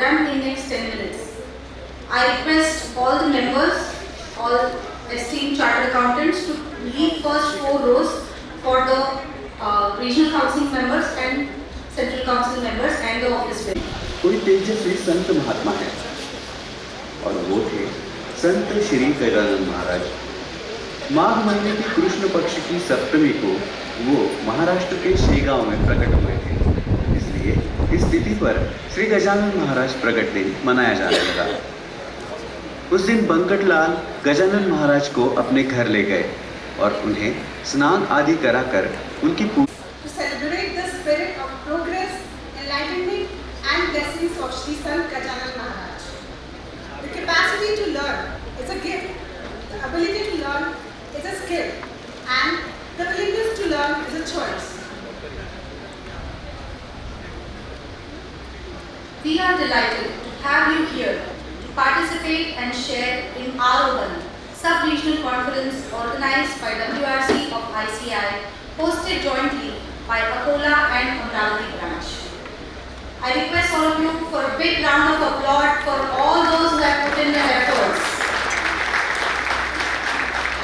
program in next 10 minutes. I request all the members, all esteemed chartered accountants to leave first 4 rows for the regional council members and central council members and the office bearers. कोई तेजस्वी संत महात्मा है और वो थे संत श्री गजानन महाराज। माघ महीने की कृष्ण पक्ष की सप्तमी को वो महाराष्ट्र के शेगांव में प्रकट हुए थे, इसलिए इस तिथि पर श्री गजानन महाराज प्रकट दिन मनाया जाने लगा। उस दिन बंकटलाल गजानन महाराज को अपने घर ले गए और उन्हें स्नान आदि कराकर उनकी and blessings of Shri Sant Gajanan Maharaj. The capacity to learn is a gift, the ability to learn is a skill, and the willingness to learn is a choice. We are delighted to have you here to participate and share in R01, sub-regional conference organized by WIRC of ICAI, hosted jointly by Akola and Amravati Branch. I request all of you for a big round of applause for all those who have put in their efforts.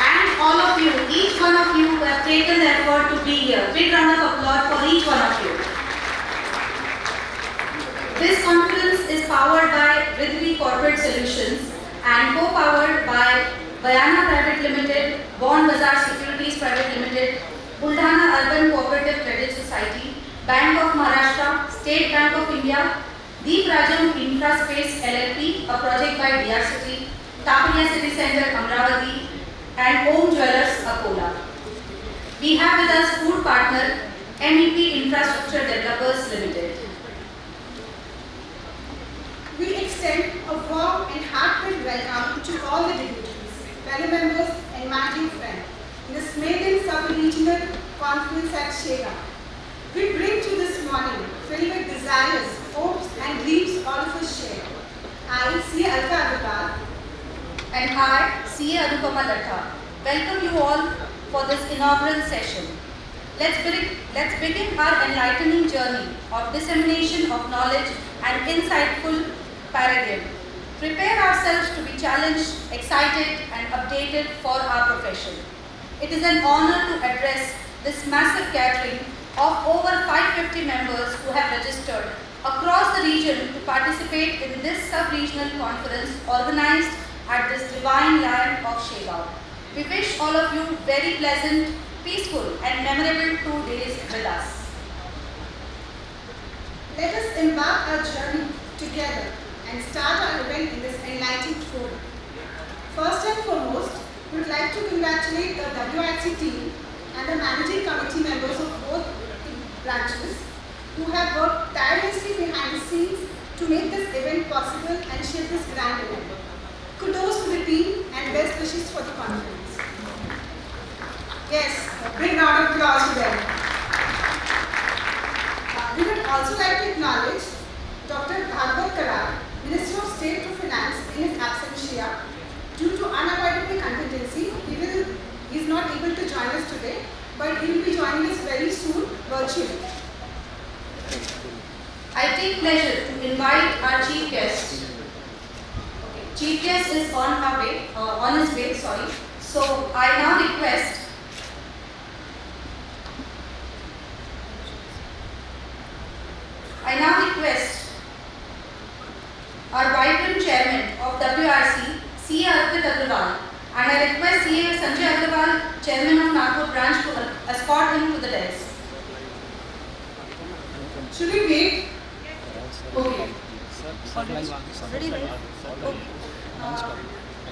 And all of you, each one of you who have taken the effort to be here. Big round of applause for each one of you. This conference is powered by Ridley Corporate Solutions and co-powered by Bayana Private Limited, Bond Bazaar Securities Private Limited, Buldhana Urban Cooperative Credit Society, Bank of Maharashtra, State Bank of India, Deep Rajam Infraspace LLP, a project by DRCity, Tapariya City Center Amravati, and Om Jewellers Akola. We have with us food partner MEP Infrastructure Developers Limited. We extend a warm and heartfelt welcome to all the dignitaries, fellow members and managing friends in this maiden sub-regional conference at Shegaon. We bring to this morning filled with desires, hopes and dreams all of us share. I, C.A. Alka Agarwal, and I, C.A. Anupama Latha, welcome you all for this inaugural session. Let's begin our enlightening journey of dissemination of knowledge and insightful paradigm. Prepare ourselves to be challenged, excited and updated for our profession. It is an honor to address this massive gathering of over 550 members who have registered across the region to participate in this sub-regional conference organized at this divine land of Shegaon. We wish all of you very pleasant, peaceful and memorable 2 days with us. Let us embark our journey together and start our event in this enlightened forum. First and foremost, we would like to congratulate the WIRC team and the managing committee members of both branches who have worked tirelessly behind the scenes to make this event possible and shape this grand event. Kudos to the team and best wishes for the conference. Yes, a big round of applause to them. We would also like to acknowledge Dr. Bhagwat, Minister of State for Finance, in his absentia. Due to unavoidable contingency, he is not able to join us today, but he will be joining us very soon virtually. I take pleasure to invite our chief guest. Chief guest is on his way. So I now request our vibrant chairman of WIRC, C.A. Agarwal, and I request C.A. Sanjay Agarwal, chairman of Nagpur branch, to escort him to the desk. Should we wait? Okay. Already wait? Okay.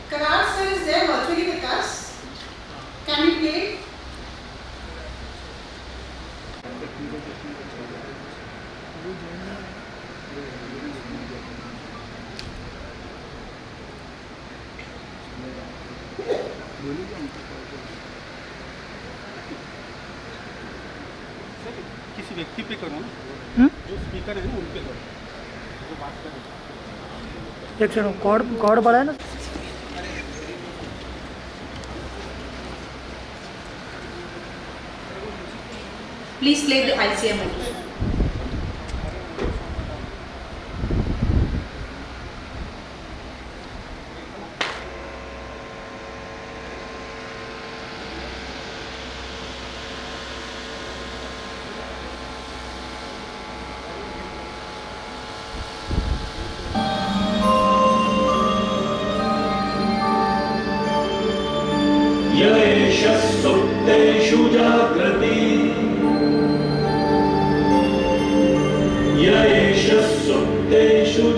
Karar sir is there virtually with us. Can we play? किसी व्यक्ति पे करो, जो speaker है ना उन पे करो, जो बात करो। एक सेकंड, कॉर्ड बड़ा है ना। Please play the ICAI mode.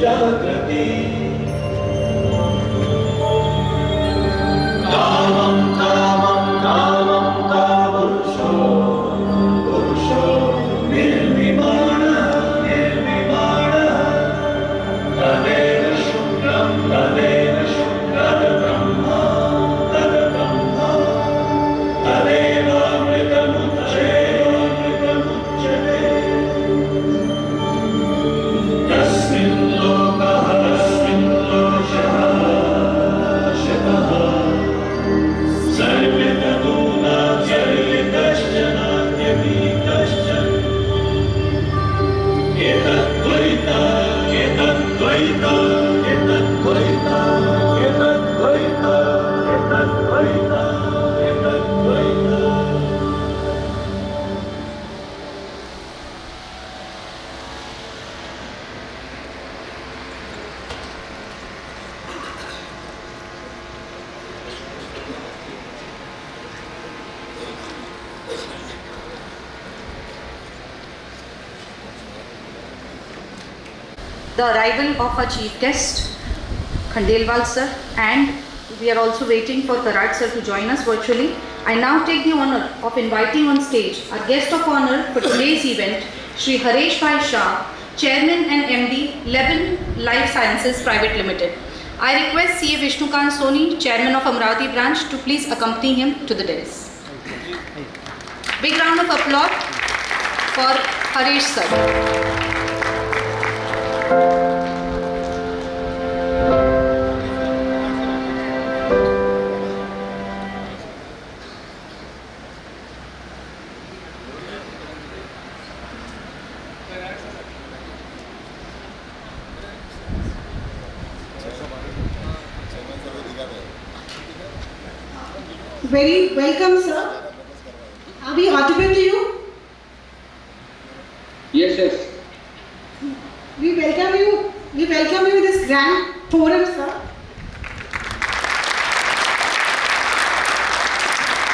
जागृति कामं कामं कामं कापुरुषो पुरुषो निर्विमाण निर्विमाण तदेव शुक्लं तद्ब्रह्मा तदेवामृतमुच्यते तस्मिन् लोकः तस्मिन् लोकः शतः सर्वतदूना सर्वतश्चन नान्यपि एतद्द्वैता एतद्द्वैता एतद्द्वैता एतद्द्वैता एतद्द्वैता एतद्द्वैता The arrival of our chief guest, Khandelwal sir, and we are also waiting for Karat sir to join us virtually. I now take the honor of inviting on stage our guest of honor for today's event, Shri Hareshji Shah, Chairman and MD, Leben Life Sciences Private Limited. I request CA Vishnukant Soni, Chairman of Amravati Branch, to please accompany him to the dais. Big round of applause for Haresh sir. Very welcome, sir. Are we audible to you? Yes, yes. We welcome you. We welcome you in this grand forum, sir.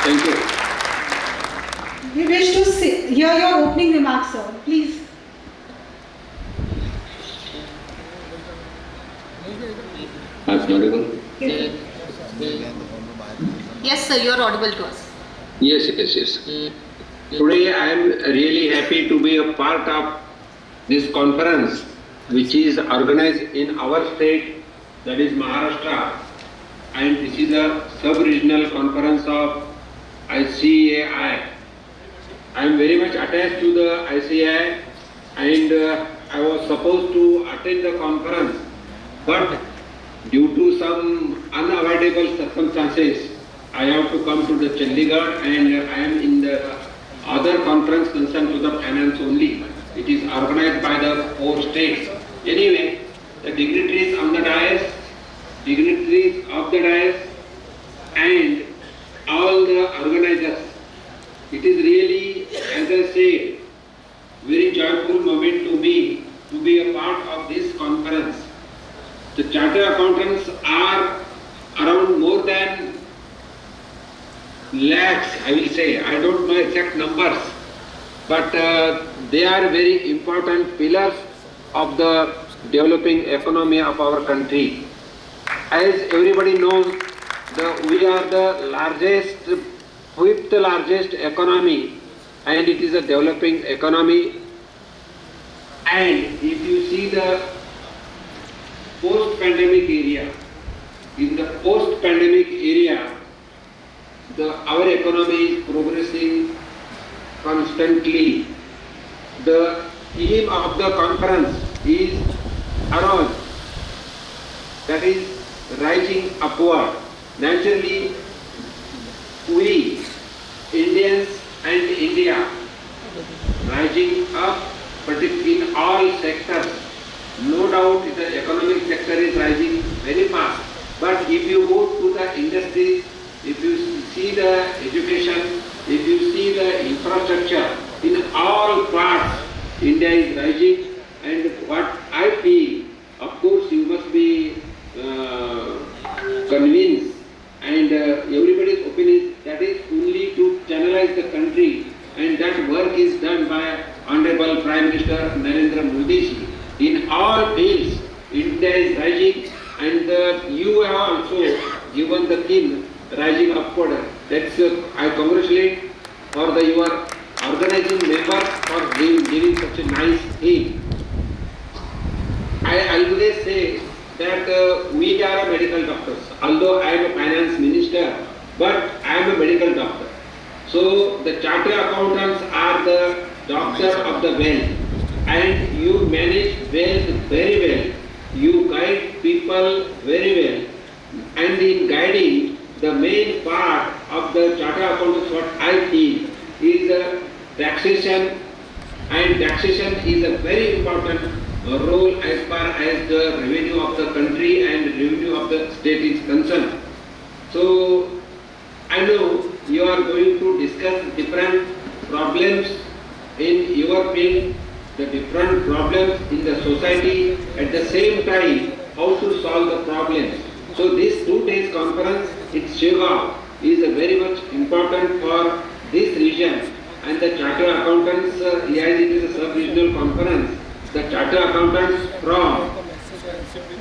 Thank you. We wish to hear your opening remarks, sir. Please. I'm audible? Yes sir, you are audible to us. Yes, yes, yes. Today I am really happy to be a part of this conference which is organized in our state, that is Maharashtra, and this is a sub-regional conference of ICAI. I am very much attached to the ICAI and I was supposed to attend the conference, but due to some unavoidable circumstances, I have to come to the Chandigarh and I am in the other conference concerned to the finance only. It is organized by the 4 states. Anyway, the dignitaries on the dais, dignitaries of the dais and all the organizers, it is really, as I said, very joyful moment to me to be a part of this conference. The chartered accountants are around more than lakhs, I will say. I don't know exact numbers, but they are very important pillars of the developing economy of our country. As everybody knows, we are the largest, 5th largest economy, and it is a developing economy. And if you see the post-pandemic area, in the post-pandemic area, our economy is progressing constantly. The theme of the conference is around, that is rising upward. Naturally, we Indians and India rising up, but in all sectors. No doubt the economic sector is rising very fast. But if you go to the industries, if you see the education, if you see the infrastructure, in all parts, India is rising. And what I feel, of course, you must be convinced, and everybody's opinion, that is only to channelize the country, and that work is done by Honorable Prime Minister Narendra Modi ji in all fields, India is rising, and you have also given the theme rising upward. That's I congratulate for your organizing members for giving such a nice theme. I always say that we are medical doctors. Although I am a finance minister, but I am a medical doctor. So the chartered accountants are the doctor of the wealth, and you manage wealth very well. You guide people very well, and in guiding, the main part of the chartered accountants, what I feel, is taxation, and taxation is a very important role as far as the revenue of the country and revenue of the state is concerned. So I know you are going to discuss different problems in your field, the different problems in the society, at the same time how to solve the problems. So this 2 days conference in Shegaon is very much important for this region, and the chartered accountants, as it is a sub-regional conference, the chartered accountants from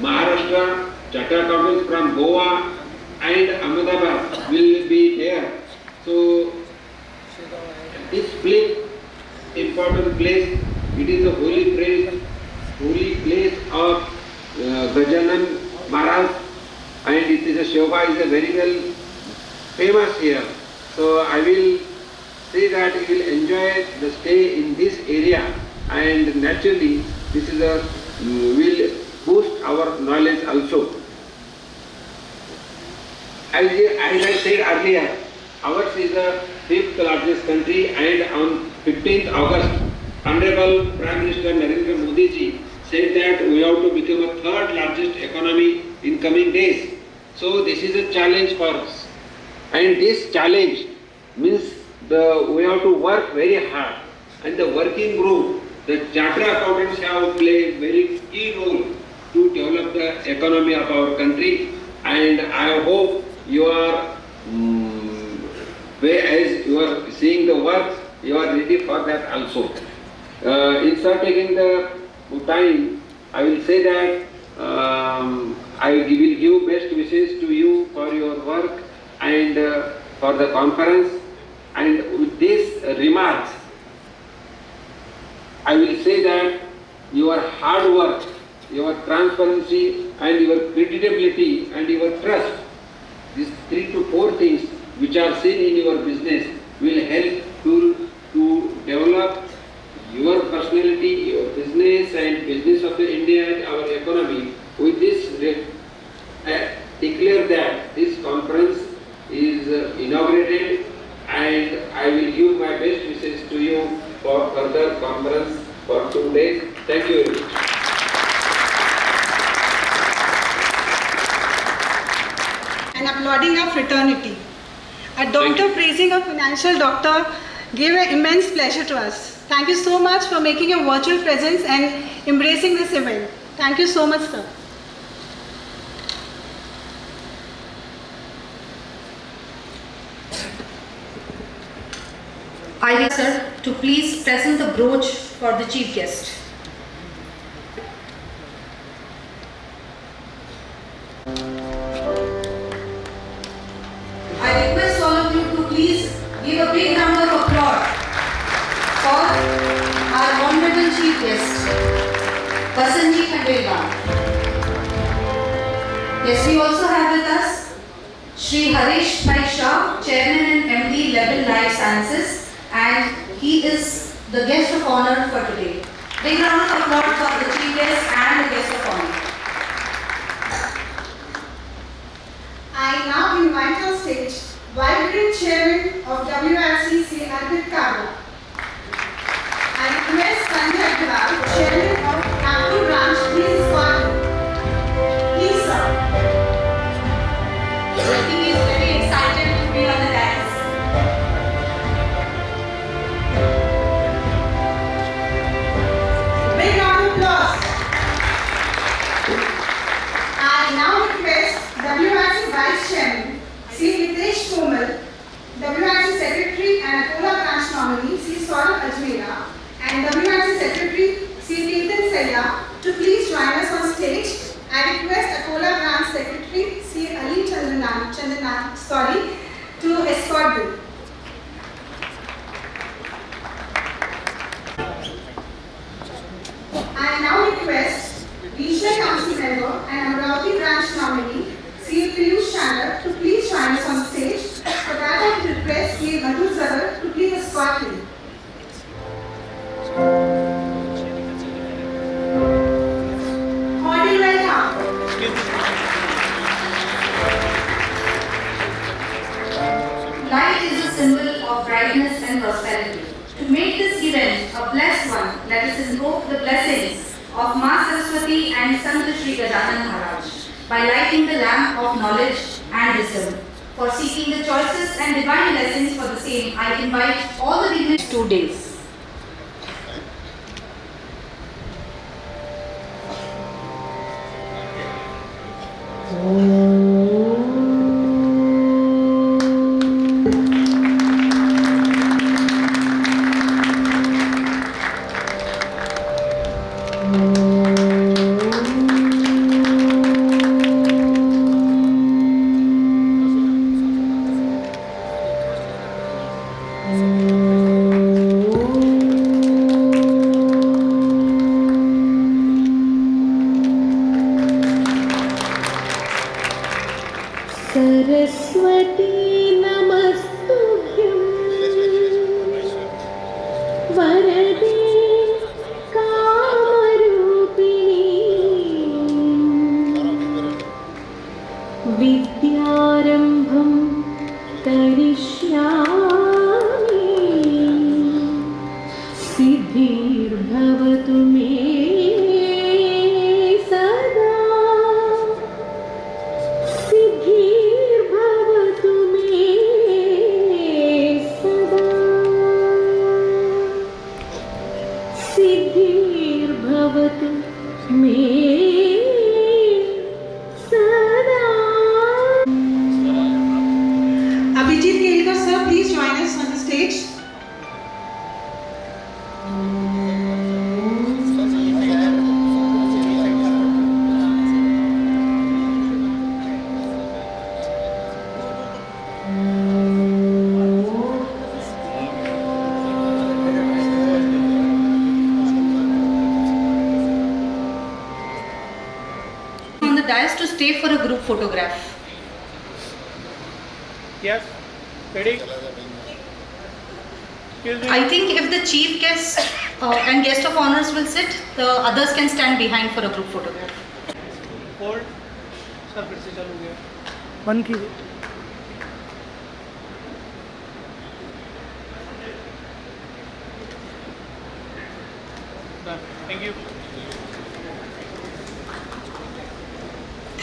Maharashtra, chartered accountants from Goa and Ahmedabad will be there. So this place, important place, it is a holy place of Gajanan Maharaj, and it is a Shiva is a very well famous here. So I will say that you will enjoy the stay in this area, and naturally this is a will boost our knowledge also. As I said earlier, ours is the 5th largest country, and on 15th August, Honorable Prime Minister Narendra Modi ji said that we have to become a 3rd largest economy in coming days. So this is a challenge for us, and this challenge means we have to work very hard, and the working group, the chartered accountants have played very key role to develop the economy of our country, and I hope you are as you are seeing the work, you are ready for that also. Instead of taking the time, I will say that I will give best wishes to you for your work and for the conference. And with these remarks, I will say that your hard work, your transparency, and your credibility and your trust, these 3 to 4 things which are seen in your business will help to develop your personality, your business, and business of the India and our economy. With this, declare that this conference is inaugurated, and I will give my best wishes to you for further conference for 2 days. Thank you very much. And applauding our fraternity. A doctor praising a financial doctor gave an immense pleasure to us. Thank you so much for making a virtual presence and embracing this event. Thank you so much, sir. I request sir to please present the brooch for the chief guest. I request all of you to please give a big round of applause for our honorable chief guest, Khandelwal. Yes, we also have with us Shri Hareshji Shah, Chairman and MD Leben Life Sciences, and he is the guest of honor for today. Big round of applause for the chief guest and the guest of honor. I now invite on stage Vibrant Chairman of WIRC, Shri Amravati I request Sanjay Agarwal, Chairman of Amravati Branch, please respond. Please, sir. He is very excited to be on the dais. Big round of applause. I now request WIRC Vice Chairman, Shri WIRC Secretary and Akola Branch nominee, Shri Ajmera, and WIRC Secretary, Shri to please join us on stage to escort them. I now request Regional Council Member and Amravati Branch nominee, CA Piyush Chandra, to please join us on stage. For that, I request CA Madhu Sagar to please escort him. Cordial welcome. Light is a symbol of brightness and prosperity. To make this event a blessed one, let us invoke the blessings of Ma Saraswati and Sant Shri Gajanan Maharaj by lighting the lamp of knowledge and wisdom. For seeking the choices and divine blessings for the same, I invite all the dignitaries 2 days. Saraswati नमस्तुभ्यं वरदे कामरूपिणी विद्यारम्भं करिष्यामि सिद्धिर्भवतु मे To stay for a group photograph. Yes, ready? Excuse me. I think if the chief guest and guest of honors will sit, the others can stand behind for a group photograph. Hold. Sir फिर से चालू गया. बंद कीजिए. Done. Thank you.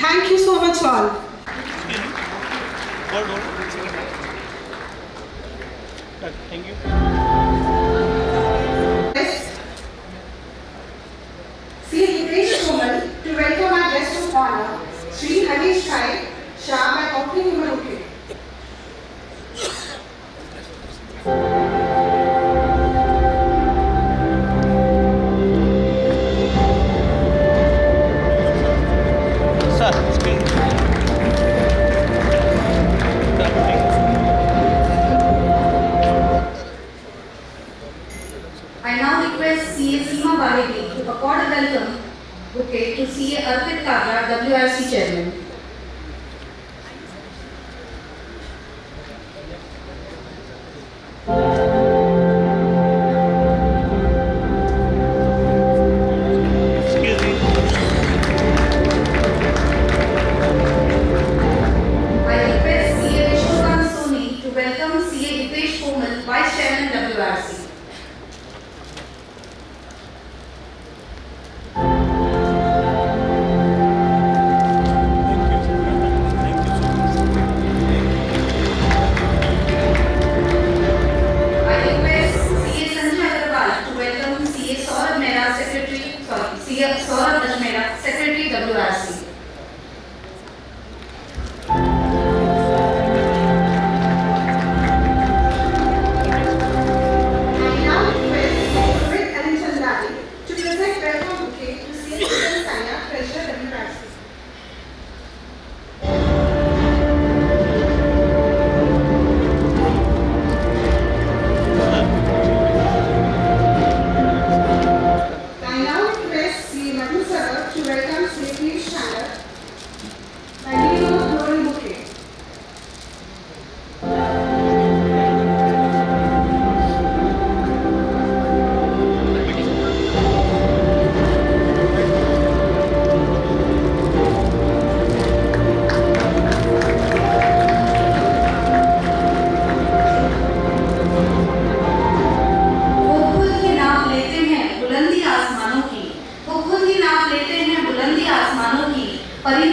Thank you so much all. Hold. Thank you. See Hitesh Komal to welcome our guest of honor, Shri Hareshji, Shah, by offering him a bouquet. I now request CA Seema Baheti to accord a welcome bouquet to CA Arpit Kabra, WIRC Chairman. I request CA Vishnukan Soni to welcome CA Hitesh Komal, Vice Chairman, WIRC. Thank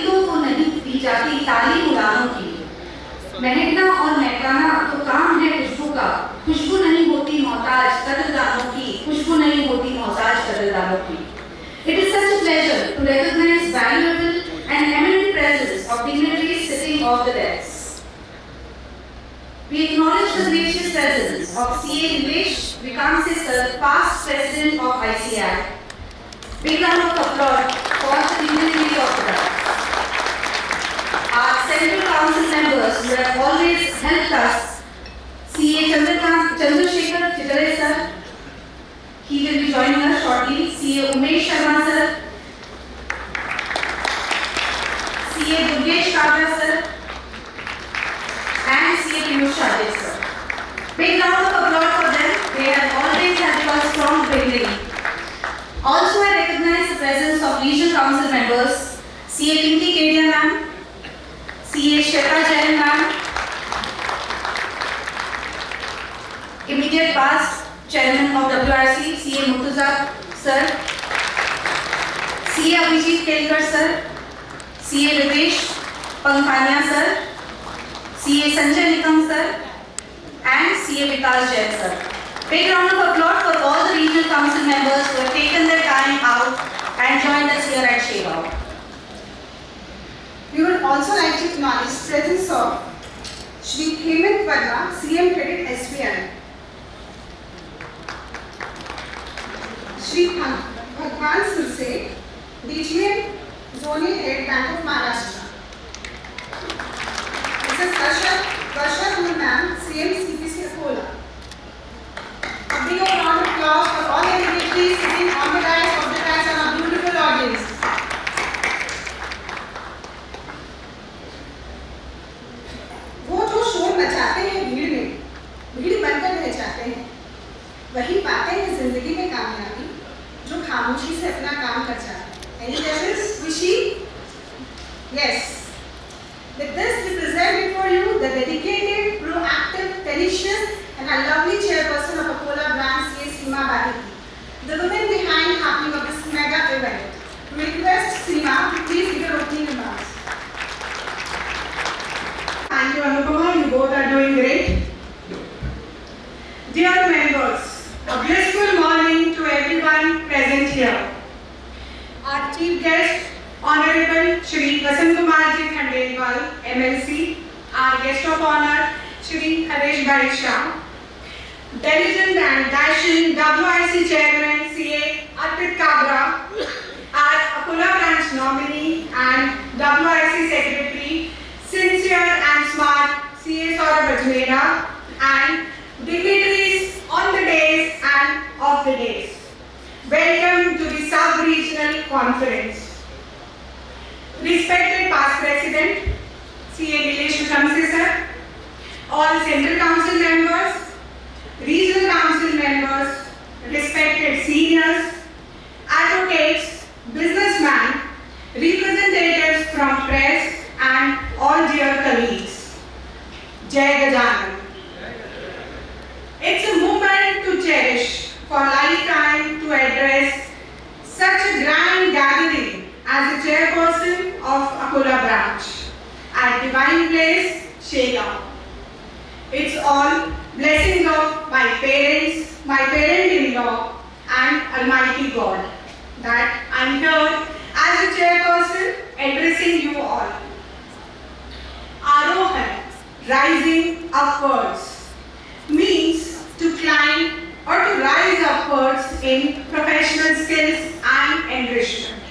शहीदों को नहीं दी जाती तालीम उड़ानों की। महकना और महकाना तो काम है खुशबू का, खुशबू नहीं होती मोहताज कदरदानों की, खुशबू नहीं होती मोहताज कदरदानों की। It is such a pleasure to recognize valuable and eminent presence of dignitaries sitting off the desks. We acknowledge the gracious presence of CA Nilesh Vikamse sir, past president of ICAI. Big round of applause for the dignitaries of the branch. Our Central Council members who have always helped us, CA Chandrasekhar Chitare sir, he will be joining us shortly, CA Umesh Sharma sir, CA Durgesh Kabra sir, and CA Piyush Shah sir. Big round of applause for them. They have always helped us from the beginning. Also, I recognize the presence of Regional Council members, CA Pinky Kedia ma'am, CA Shweta Jain ma'am, immediate past Chairman of WIRC, CA Murtuza sir, CA Abhijit Kelkar sir, CA Ritesh Pankhania sir, CA Sanjay Nikam sir, and CA Vikas Jain sir. Big round of applause for all the regional council members who have taken their time out and joined us here at Shegaon. We would also like to acknowledge the presence of Shri Hemant Verma, CM Credit SBI, Shri Bhagwat Surse, DGM Zonal Head Bank of Maharashtra, Mrs. Varsha Dhul Ma'am, CM CPC Akola. A big round of applause for all the dignitaries sitting on the dais of the dais and our beautiful audience. वो जो शोर मचाते हैं भीड़ में, भीड़ बनकर रह जाते हैं, वही पाते हैं जिंदगी में कामयाबी, जो खामोशी से अपना काम कर जाते हैं। Any guesses? Rishi? Yes. With this, we present before you the dedicated, proactive, tenacious, and a lovely chairperson of Akola Branch, CA Seema Baheti, the women behind happening of this mega event. We request Seema to please give her opening remarks. Thank you, Anupama. You both are doing great. Dear members, a blissful morning to everyone present here. Our chief guest, Honorable Shri Vasantkumarji Khandelwal, MLC, our guest of honor, Shri Hareshji Shah, diligent and dashing WIRC Chairman CA Kabra, our Akola Branch nominee and WIRC Secretary, sincere and smart CA Saurabh, and dignitaries on the days and off the days. Welcome to the sub-regional conference. Respected past President, CA Nilesh Vikamse sir, all Central Council members, Regional Council members, respected seniors, advocates, businessmen, representatives from press and all dear colleagues. Jai Gajanan. It's a moment to cherish for a lifetime to address such a grand gathering as the chairperson of Akola Branch at Divine Place, Shegaon. It's all blessings of my parents, my parent-in-law, and Almighty God that I'm here as a chairperson addressing you all. Arohan, rising upwards, means to climb or to rise upwards in professional skills and enrichment,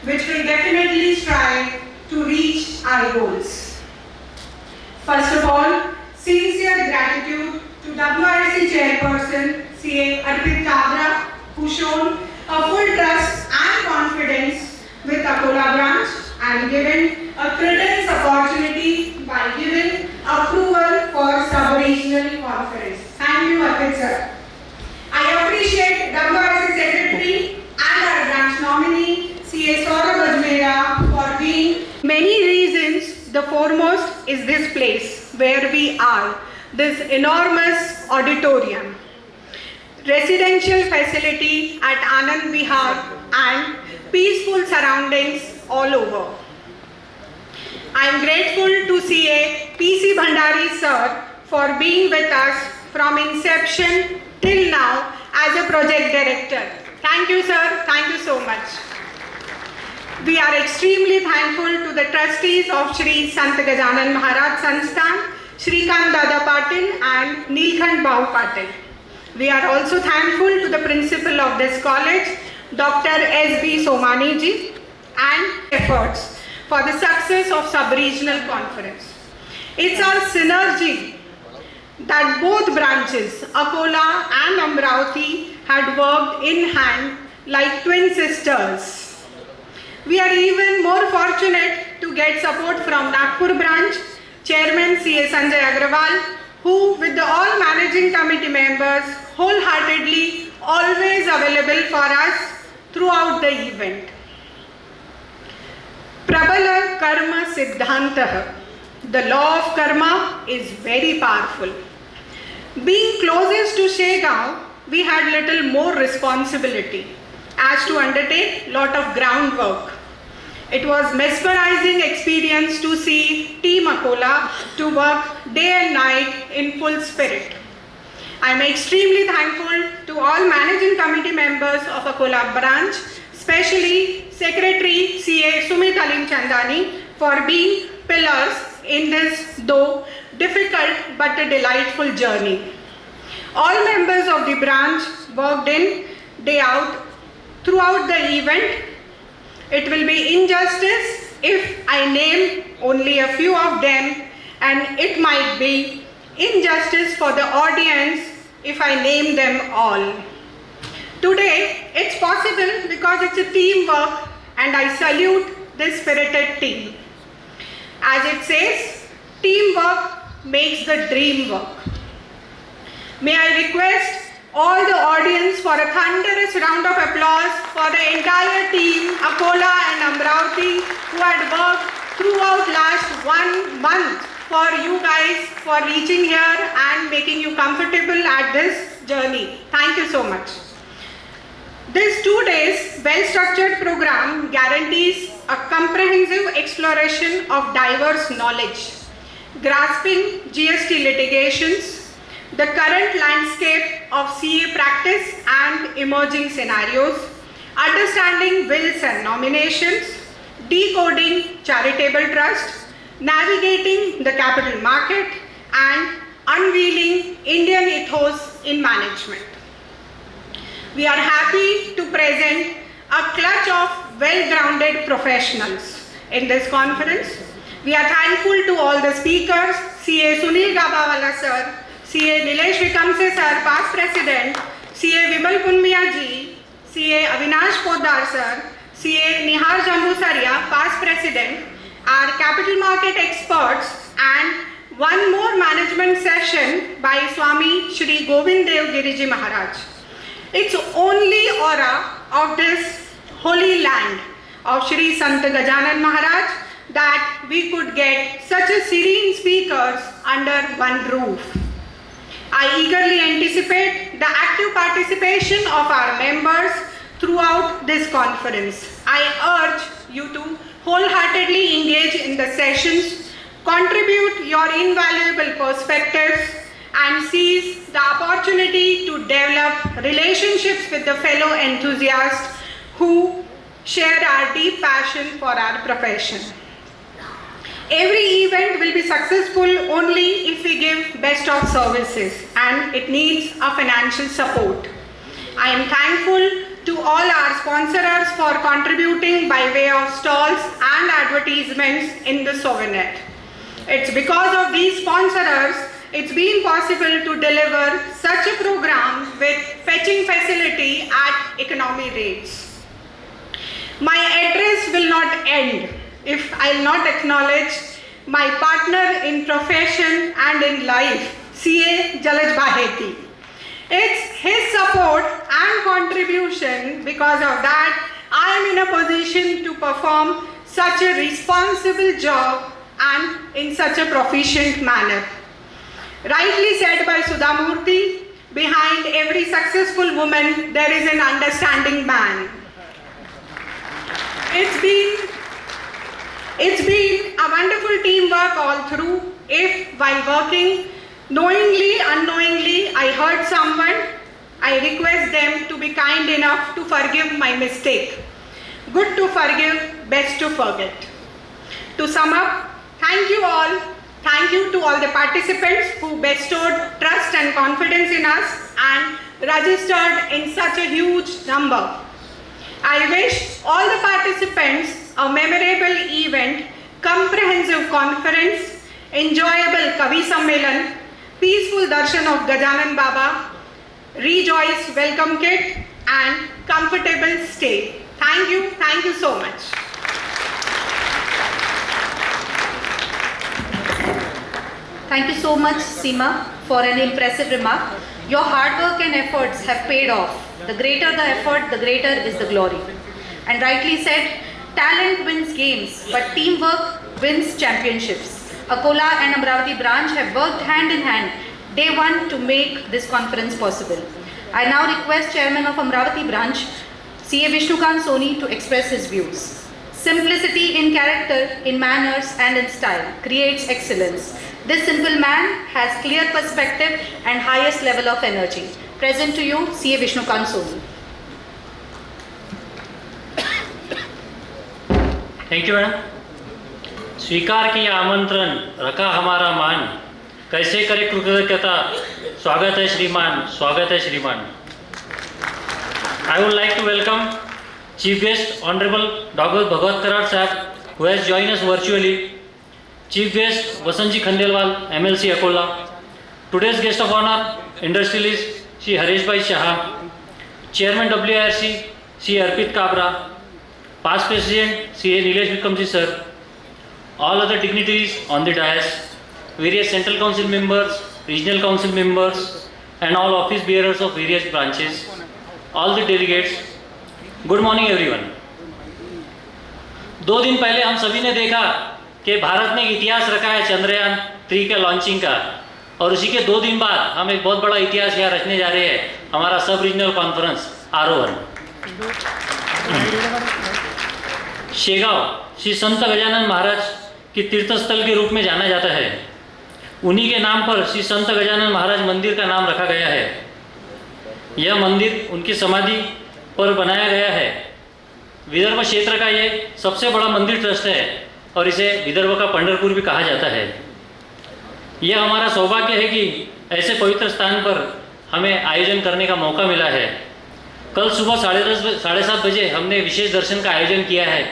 which will definitely strive to reach our goals. First of all, sincere gratitude to WIRC Chairperson CA Kabra, who shown a full trust and confidence with Akola Branch and given a credence opportunity by giving approval for sub-regional conference. Thank you, Arpit sir. I appreciate WIRC Secretary and our branch nominee, CA Saurabh for being many reasons. The foremost is this place where we are, this enormous auditorium, residential facility at Anand Vihar and peaceful surroundings all over. am grateful to CA PC Bhandari sir for being with us from inception till now as a project director. Thank you sir, thank you so much. We are extremely thankful to the trustees of Shri Sant Gajanan Maharaj Sansthan, Shrikant Dada Patil and Neelkhand Bhau Patil. We are also thankful to the principal of this college, Dr. S.B. Somani ji, and efforts for the success of sub-regional conference. It's our synergy that both branches, Akola and Amravati, had worked in hand like twin sisters. We are even more fortunate to get support from Nagpur branch, Chairman C.A. Sanjay Agrawal, who with the all managing committee members wholeheartedly always available for us throughout the event. Prabala Karma Siddhantah. The law of karma is very powerful. Being closest to Shegaon, we had little more responsibility as to undertake lot of groundwork. It was mesmerizing experience to see Team Akola to work day and night in full spirit. I am extremely thankful to all managing committee members of Akola branch, especially Secretary C.A. Sumit Alim Chandani for being pillars in this though difficult but a delightful journey. All members of the branch worked in, day out throughout the event. It will be injustice if I name only a few of them, and it might be injustice for the audience if I name them all. Today, it's possible because it's a teamwork, and I salute this spirited team. As it says, teamwork makes the dream work. May I request all the audience for a thunderous round of applause for the entire team, Akola and Amravati, who had worked throughout last 1 month for you guys for reaching here and making you comfortable at this journey. Thank you so much. This 2 days well-structured program guarantees a comprehensive exploration of diverse knowledge, grasping GST litigations, the current landscape of CA practice and emerging scenarios, understanding wills and nominations, decoding charitable trust, navigating the capital market, and unveiling Indian ethos in management. We are happy to present a clutch of well-grounded professionals in this conference. We are thankful to all the speakers, C.A. Sunil Gabawala sir, C.A. Nilesh Vikamse sir, past president, C.A. Vimal Kunmiya ji, C.A. Avinash Poddar sir, C.A. Nihar Jambusaria, past president, our capital market experts, and one more management session by Swami Shri Govind Dev Giriji Maharaj. It's only aura of this holy land of Shri Sant Gajanan Maharaj that we could get such a serene speakers under one roof. I eagerly anticipate the active participation of our members throughout this conference. I urge you to wholeheartedly engage in the sessions, contribute your invaluable perspectives, and seize the opportunity to develop relationships with the fellow enthusiasts who share our deep passion for our profession. Every event will be successful only if we give best of services, and it needs a financial support. I am thankful to all our sponsors for contributing by way of stalls and advertisements in the souvenir. It's because of these sponsors it's been possible to deliver such a program with fetching facility at economy rates. My address will not end if I'll not acknowledge my partner in profession and in life, C.A. Jalaj Baheti. It's his support and contribution because of that I am in a position to perform such a responsible job and in such a proficient manner. Rightly said by Sudhamurti, behind every successful woman there is an understanding man. It's been a wonderful teamwork all through. If while working, knowingly, unknowingly, I hurt someone, I request them to be kind enough to forgive my mistake. Good to forgive, best to forget. To sum up, thank you all. Thank you to all the participants who bestowed trust and confidence in us and registered in such a huge number. I wish all the participants a memorable event, comprehensive conference, enjoyable Kavi Sammelan, peaceful darshan of Gajanan Baba, rejoice welcome kit and comfortable stay. Thank you so much. Thank you so much, Seema, for an impressive remark. Your hard work and efforts have paid off. The greater the effort, the greater is the glory. And rightly said, talent wins games, but teamwork wins championships. Akola and Amravati Branch have worked hand in hand day one to make this conference possible. I now request Chairman of Amravati Branch, CA Vishnukant Soni, to express his views. Simplicity in character, in manners and in style creates excellence. This simple man has clear perspective and highest level of energy. Present to you, CA Vishnukant Soni. Thank you madam. स्वीकार किया आमंत्रण, रखा हमारा मान, कैसे करे कृतज्ञता, स्वागत है श्रीमान, स्वागत है श्रीमान। I would like to welcome chief guest honourable doctor Bhagwat साहब, who has joined us virtually. Chief guest Vasantji Khandelwal, MLC Akola. Today's guest of honor, industrialist Shri Hareshji Shah, Chairman WIRC Shri Arpit Kabra, past President Shri Nilesh Vikamji sir, all other dignitaries on the dais, various Central Council members, Regional Council members, and all office bearers of various branches, all the delegates. Good morning everyone. 2 दिन पहले हम सभी ने देखा कि भारत ने इतिहास रखा है चंद्रयान 3 के लॉन्चिंग का, और उसी के 2 दिन बाद हम एक बहुत बड़ा इतिहास यहाँ रचने जा रहे हैं, हमारा सब regional conference RO1। Shegaon Shri संत गजानन महाराज की तीर्थस्थल के रूप में जाना जाता है। उन्हीं के नाम पर श्री संत गजानन महाराज मंदिर का नाम रखा गया है। यह मंदिर उनकी समाधि पर बनाया गया है। विदर्भ क्षेत्र का ये सबसे बड़ा मंदिर ट्रस्ट है और इसे विदर्भ का पंढरपुर भी कहा जाता है। यह हमारा सौभाग्य है कि ऐसे पवित्र स्थान पर हमें आयोजन करने का मौका मिला है। कल सुबह 7:30 बजे हमने विशेष दर्शन का आयोजन किया है।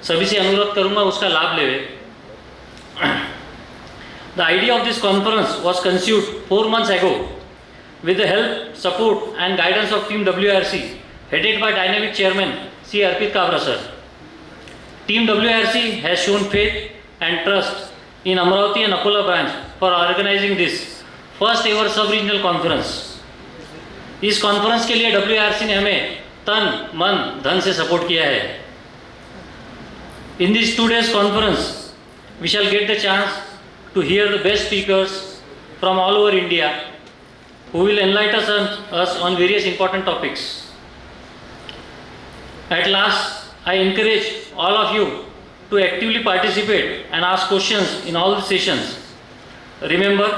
सभी से अनुरोध करूंगा उसका लाभ लेवे। The idea of this conference was conceived 4 months ago with the help, support and guidance of team WIRC headed by dynamic chairman Shri Arpit Kabra sir. Team WIRC has shown faith and trust in Amravati and Akola branch for organizing this first ever sub-regional conference. इस conference के लिए WIRC ने हमें तन, मन, धन से support किया है। In this 2 days conference, we shall get the chance to hear the best speakers from all over India who will enlighten us on various important topics. At last, I encourage all of you to actively participate and ask questions in all the sessions. Remember,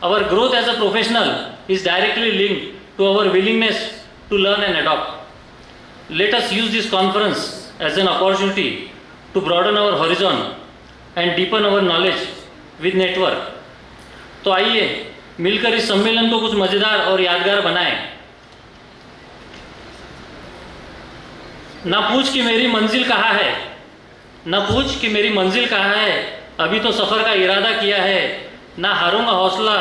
our growth as a professional is directly linked to our willingness to learn and adopt. Let us use this conference as an opportunity to broaden our horizon and deepen our knowledge with network. तो आइए मिलकर इस सम्मेलन को कुछ मजेदार और यादगार बनाएं। ना पूछ कि मेरी मंजिल कहाँ है, ना पूछ कि मेरी मंजिल कहाँ है, अभी तो सफ़र का इरादा किया है, ना हारूंगा हौसला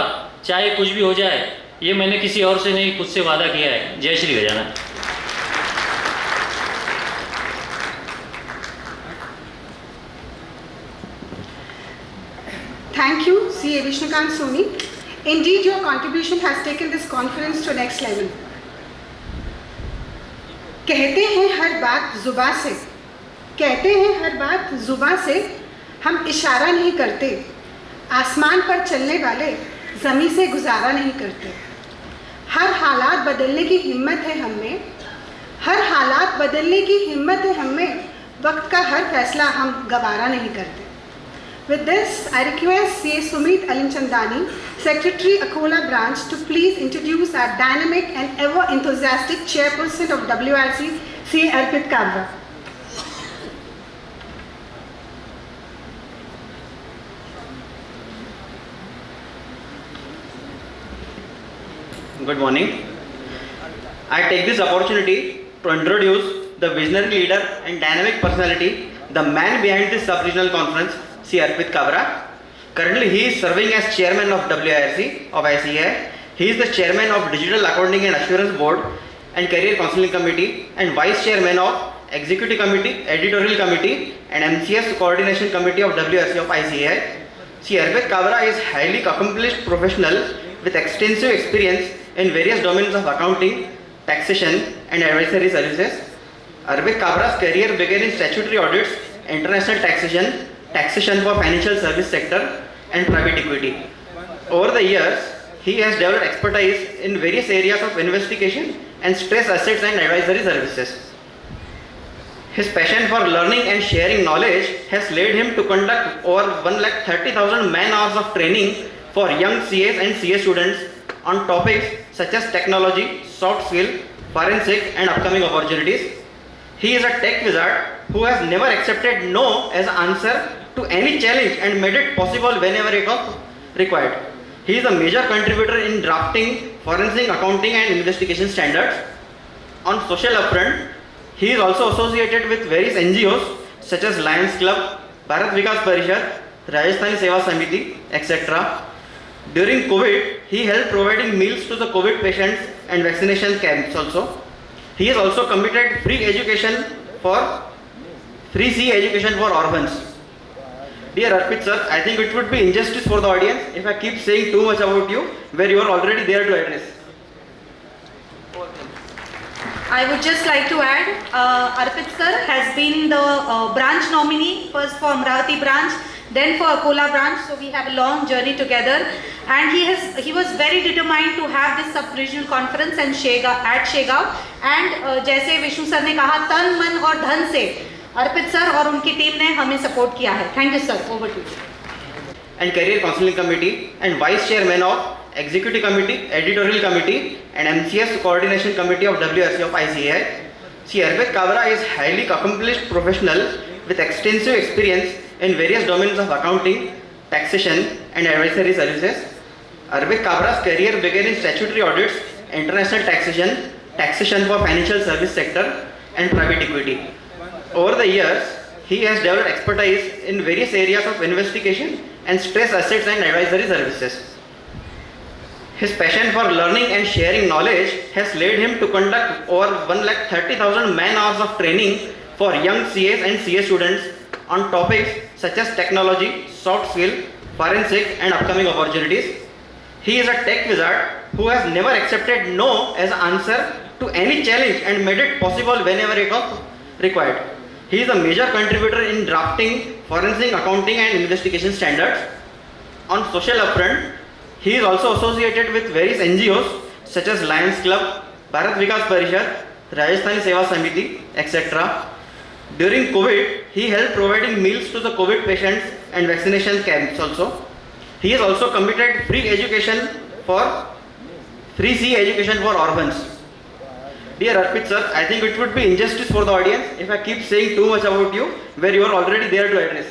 चाहे कुछ भी हो जाए, ये मैंने किसी और से नहीं खुद से वादा किया है। जय Shri Gajanan. Thank you, CA Vishnukant Soni. Indeed, your contribution has taken this conference to next level. कहते हैं हर बात जुबां से, कहते हैं हर बात जुबां से, हम इशारा नहीं करते, आसमान पर चलने वाले ज़मीं से गुजारा नहीं करते। हर हालात बदलने की हिम्मत है हम में, हर हालात बदलने की हिम्मत है हम में, वक्त का हर फैसला हम गवारा नहीं करते। With this, I request CA Sumit Alinchandani, Secretary Akola Branch, to please introduce our dynamic and ever enthusiastic Chairperson of WIRC, CA Arpit Kabra. Good morning. I take this opportunity to introduce the visionary leader and dynamic personality, the man behind this sub-regional conference, Shri Arpit Kabra. Currently, he is serving as chairman of WIRC of ICAI. He is the chairman of Digital Accounting and Assurance Board and Career Counseling Committee and vice chairman of Executive Committee, Editorial Committee and MCS Coordination Committee of WIRC of ICAI. Shri Arpit Kabra is highly accomplished professional with extensive experience in various domains of accounting, taxation and advisory services. Arpit Kabra's career began in statutory audits, international taxation, taxation for financial service sector and private equity. Over the years, he has developed expertise in various areas of investigation and stress assets and advisory services. His passion for learning and sharing knowledge has led him to conduct over 130,000 man-hours of training for young CAs and CA students on topics such as technology, soft skill, forensic and upcoming opportunities. He is a tech wizard who has never accepted no as an answer to any challenge and made it possible whenever it was required. He is a major contributor in drafting forensic accounting and investigation standards. On social upfront, he is also associated with various NGOs such as Lions Club, Bharat Vikas Parishad, Rajasthani Seva Samiti, etc. During COVID, he helped providing meals to the COVID patients and vaccination camps also. He has also committed free CE education for orphans. Dear Arpit sir, I think it would be injustice for the audience if I keep saying too much about you where you are already there to address. I would just like to add, Arpit sir has been the branch nominee, first for Amravati Branch, then for Akola Branch, so we have a long journey together, and he was very determined to have this sub-regional conference at Shegaon, and जैसे Vishnu sir ने कहा तन मन और धन से अर्पित sir और उनकी टीम ने हमें सपोर्ट किया है. Thank you sir. Over to you. And Career Counseling Committee and vice chairman of Executive Committee, Editorial Committee and MCS Coordination Committee of WIRC of ICAI. Shri Arpit Kabra is highly accomplished professional with extensive experience in various domains of accounting, taxation and advisory services. Arpit Kabra's career began in statutory audits, international taxation, taxation for financial service sector and private equity. Over the years, he has developed expertise in various areas of investigation and stress assets and advisory services. His passion for learning and sharing knowledge has led him to conduct over 130,000 man-hours of training for young CAs and CA students on topics such as technology, soft skill, forensic and upcoming opportunities. He is a tech wizard who has never accepted no as an answer to any challenge and made it possible whenever it was required. He is a major contributor in drafting forensic accounting and investigation standards. On social upfront, he is also associated with various NGOs such as Lions Club, Bharat Vikas Parishad, Rajasthani Seva Samiti, etc. During COVID, he helped providing meals to the COVID patients and vaccination camps also. He has also committed free CE education for orphans. Dear Arpit sir, I think it would be injustice for the audience if I keep saying too much about you where you are already there to address.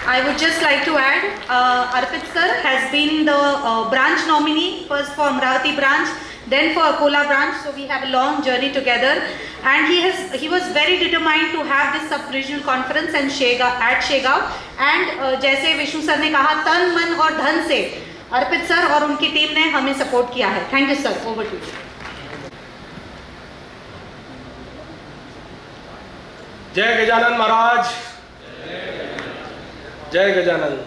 I would just like to add, Arpit sir has been the branch nominee, first for Amravati Branch, then for Akola Branch, so we have a long journey together, and he was very determined to have this sub-regional conference at Shegaon, and जैसे Vishnu sir ने कहा तन मन और धन से अर्पित sir और उनकी टीम ने हमें सपोर्ट किया है. Thank you sir. Over to you. जय Gajanan Maharaj. Jai Gajanan.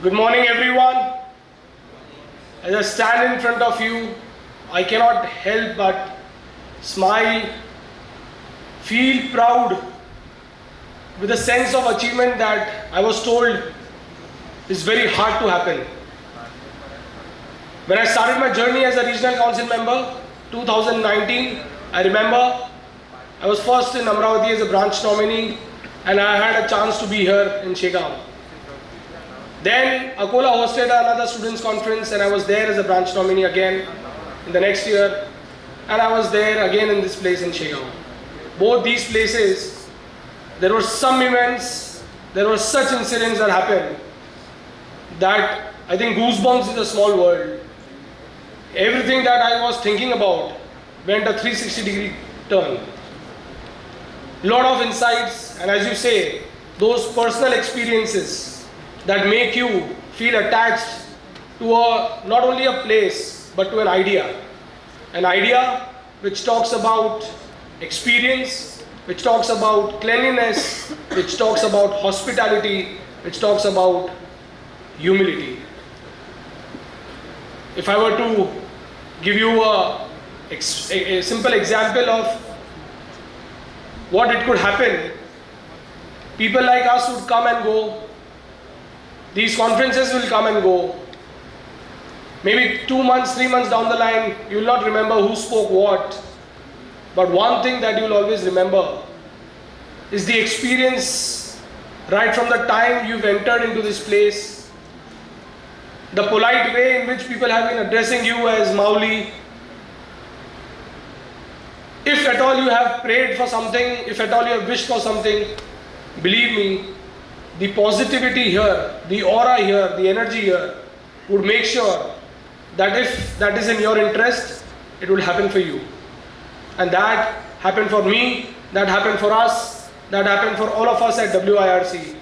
Good morning everyone. As I stand in front of you, I cannot help but smile, feel proud with a sense of achievement that I was told is very hard to happen. When I started my journey as a regional council member, 2019, I remember I was first in Amravati as a branch nominee, and I had a chance to be here in Shegaon. Then Akola hosted another students conference, and I was there as a branch nominee again in the next year, and I was there again in this place in Shegaon. Both these places, there were some events, there were such incidents that happened that I think goosebumps is a small word. Everything that I was thinking about went a 360-degree turn. Lot of insights, and as you say, those personal experiences that make you feel attached to not only a place but to an idea. An idea which talks about experience, which talks about cleanliness, which talks about hospitality, which talks about humility. If I were to give you a simple example of what it could happen, people like us would come and go. These conferences will come and go. Maybe 2 months, 3 months down the line, you will not remember who spoke what. But one thing that you will always remember is the experience right from the time you've entered into this place, the polite way in which people have been addressing you as Mauli. If at all you have prayed for something, if at all you have wished for something, believe me, the positivity here, the aura here, the energy here would make sure that if that is in your interest, it will happen for you. And that happened for me, that happened for us, that happened for all of us at WIRC.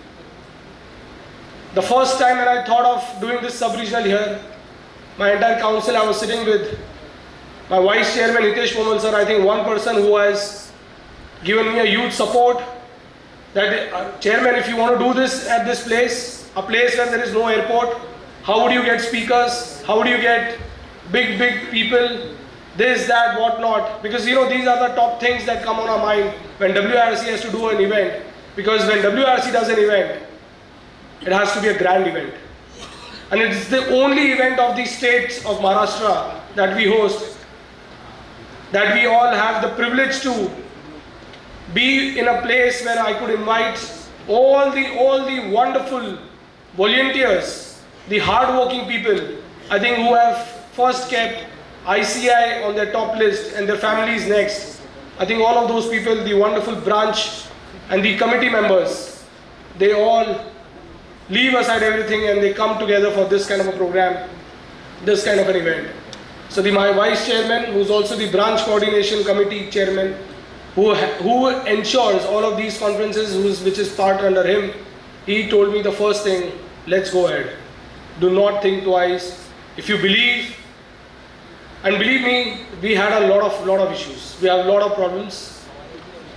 The first time when I thought of doing this sub-regional here, my entire council, I was sitting with my vice chairman Hitesh Pomal sir, I think one person who has given me a huge support, that chairman, if you want to do this at this place, a place where there is no airport, how would you get speakers, how would you get big people, this, that, what not, because you know these are the top things that come on our mind when WIRC has to do an event, because when WIRC does an event, it has to be a grand event, and it is the only event of the states of Maharashtra that we host, that we all have the privilege to be in a place where I could invite all the wonderful volunteers, the hard-working people, I think who have first kept ICAI on their top list and their families next. I think all of those people, the wonderful branch and the committee members, they all leave aside everything and they come together for this kind of a program, this kind of an event. So my vice chairman, who is also the branch coordination committee chairman, who ensures all of these conferences, which is part under him, he told me the first thing, let's go ahead. Do not think twice. If you believe, and believe me, we had a lot of issues. We have a lot of problems.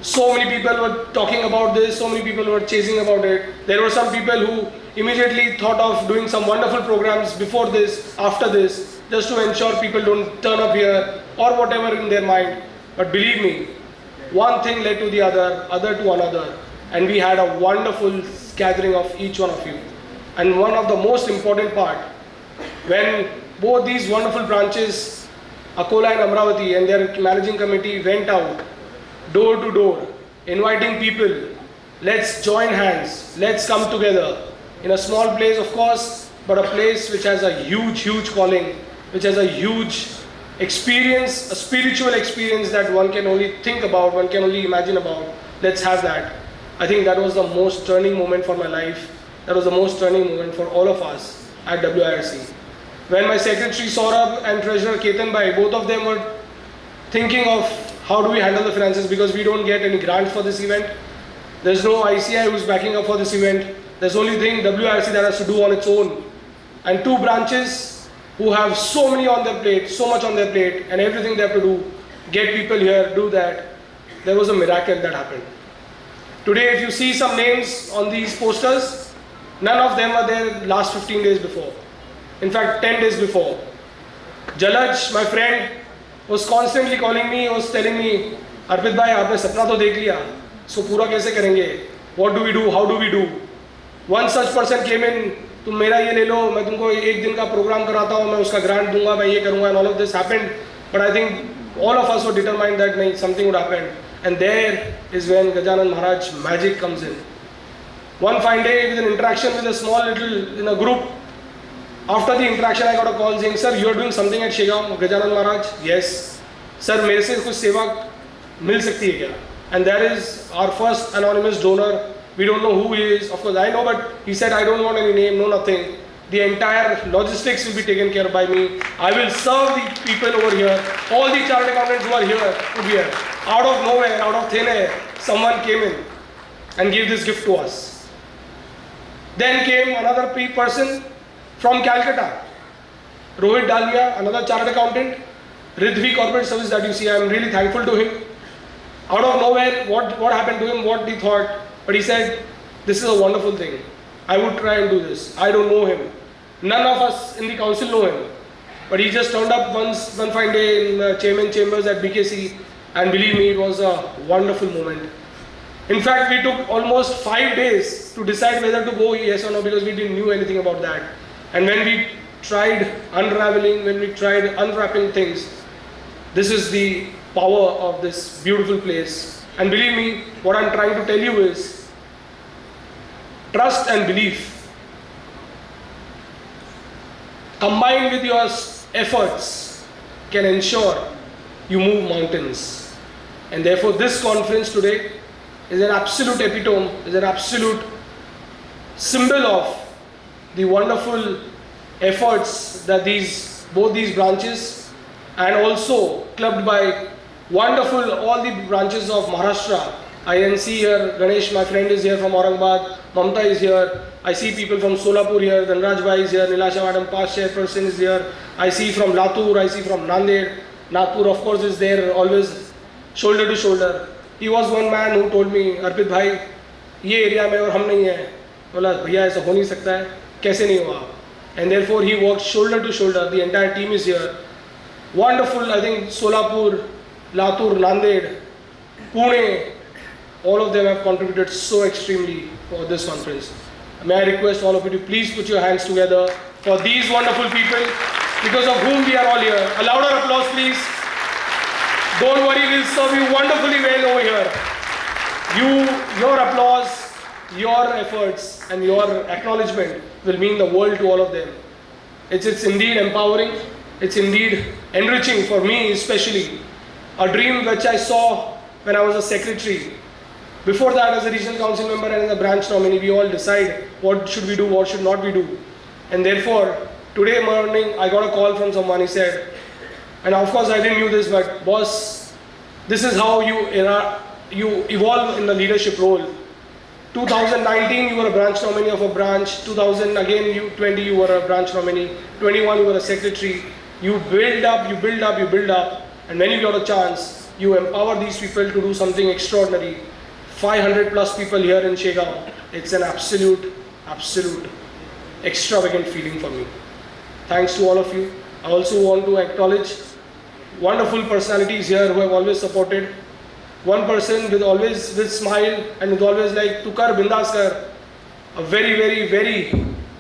So many people were talking about this, so many people were chasing about it. There were some people who immediately thought of doing some wonderful programs before this, after this, just to ensure people don't turn up here or whatever in their mind. But believe me, one thing led to the other to another, and we had a wonderful gathering of each one of you. And one of the most important part, when both these wonderful branches, Akola and Amravati and their managing committee went out door to door, inviting people, let's join hands, let's come together in a small place of course, but a place which has a huge calling, which has a huge experience, a spiritual experience that one can only think about, one can only imagine about. Let's have that. I think that was the most turning moment for my life. That was the most turning moment for all of us at WIRC. When my secretary Saurabh and treasurer Ketan Bhai, both of them were thinking of how do we handle the finances, because we don't get any grants for this event. There's no ICAI who's backing up for this event. There's only thing WIRC that has to do on its own. And two branches who have so many on their plate, so much on their plate, and everything they have to do, get people here, do that. There was a miracle that happened. Today, if you see some names on these posters, none of them were there last 15 days before. In fact, 10 days before. Jalaj, my friend, was constantly calling me, was telling me, Arpit bhai, aapne sapna to dekh liya, so pura kaise karenge? What do we do? How do we do? One such person came in, तुम मेरा ये ले लो, मैं तुमको एक दिन का programme कराता हूँ, मैं उसका ग्रांट दूंगा, मैं ये करूँगा, and all of this happened. But I think all of us were determined that something would happen. And there is when Gajanan Maharaj magic comes in. One fine day, with an interaction with a small little in a group, after the interaction I got a call saying, sir, you are doing something at Shegaon, Gajanan Maharaj? Yes. Sir, मेरे से कुछ सेवा मिल सकती है क्या? And that is our first anonymous donor. We don't know who he is. Of course, I know, but he said, I don't want any name, no nothing. The entire logistics will be taken care of by me. I will serve the people over here. All the chartered accountants who are here would be here. Out of nowhere, out of thin air, someone came in and gave this gift to us. Then came another person from Calcutta, Rohit Dalmia, another chartered accountant, Ridhvi Corporate Service that you see. I am really thankful to him. Out of nowhere, what happened to him, what he thought, but he said, this is a wonderful thing. I would try and do this. I don't know him. None of us in the council know him. But he just turned up one fine day in the chairman chambers at BKC, and believe me, it was a wonderful moment. In fact, we took almost 5 days to decide whether to go yes or no, because we didn't know anything about that. And when we tried unraveling, when we tried unwrapping things, this is the power of this beautiful place. And believe me, what I'm trying to tell you is, trust and belief combined with your efforts can ensure you move mountains. And therefore this conference today is an absolute epitome, is an absolute symbol of the wonderful efforts that both these branches, and also clubbed by wonderful all the branches of Maharashtra. I can see here, Ganesh, my friend, is here from Aurangabad, Mamta is here, I see people from Solapur here, Dhanraj Bhai is here, Nilasha Madam, past chairperson is here, I see from Latur, I see from Nanded, Nagpur of course is there, always shoulder to shoulder. He was one man who told me, Arpit Bhai, ये area में और हम नहीं हैं, बोला भैया ऐसा हो नहीं सकता है, कैसे नहीं हुआ? And therefore he worked shoulder to shoulder, the entire team is here. Wonderful, I think Solapur, Latur, Nanded, Pune, all of them have contributed so extremely for this conference. May I request all of you to please put your hands together for these wonderful people, because of whom we are all here. A louder applause please. Don't worry, we'll serve you wonderfully well over here. Your applause, your efforts and your acknowledgement will mean the world to all of them. It's indeed empowering, it's indeed enriching for me especially. A dream which I saw when I was a secretary. Before that, as a regional council member and as a branch nominee, we all decide what should we do, what should not we do. And therefore, today morning, I got a call from someone. He said, and of course I didn't know this, but boss, this is how you evolve in the leadership role. 2019, you were a branch nominee of a branch. 2020, you were a branch nominee. 21, you were a secretary. You build up, you build up, you build up. And when you got a chance, you empower these people to do something extraordinary. 500 plus people here in Shegaon. It's an absolute extravagant feeling for me. Thanks to all of you. I also want to acknowledge wonderful personalities here who have always supported. One person with smile and with always like Tukar Bindaskar, a very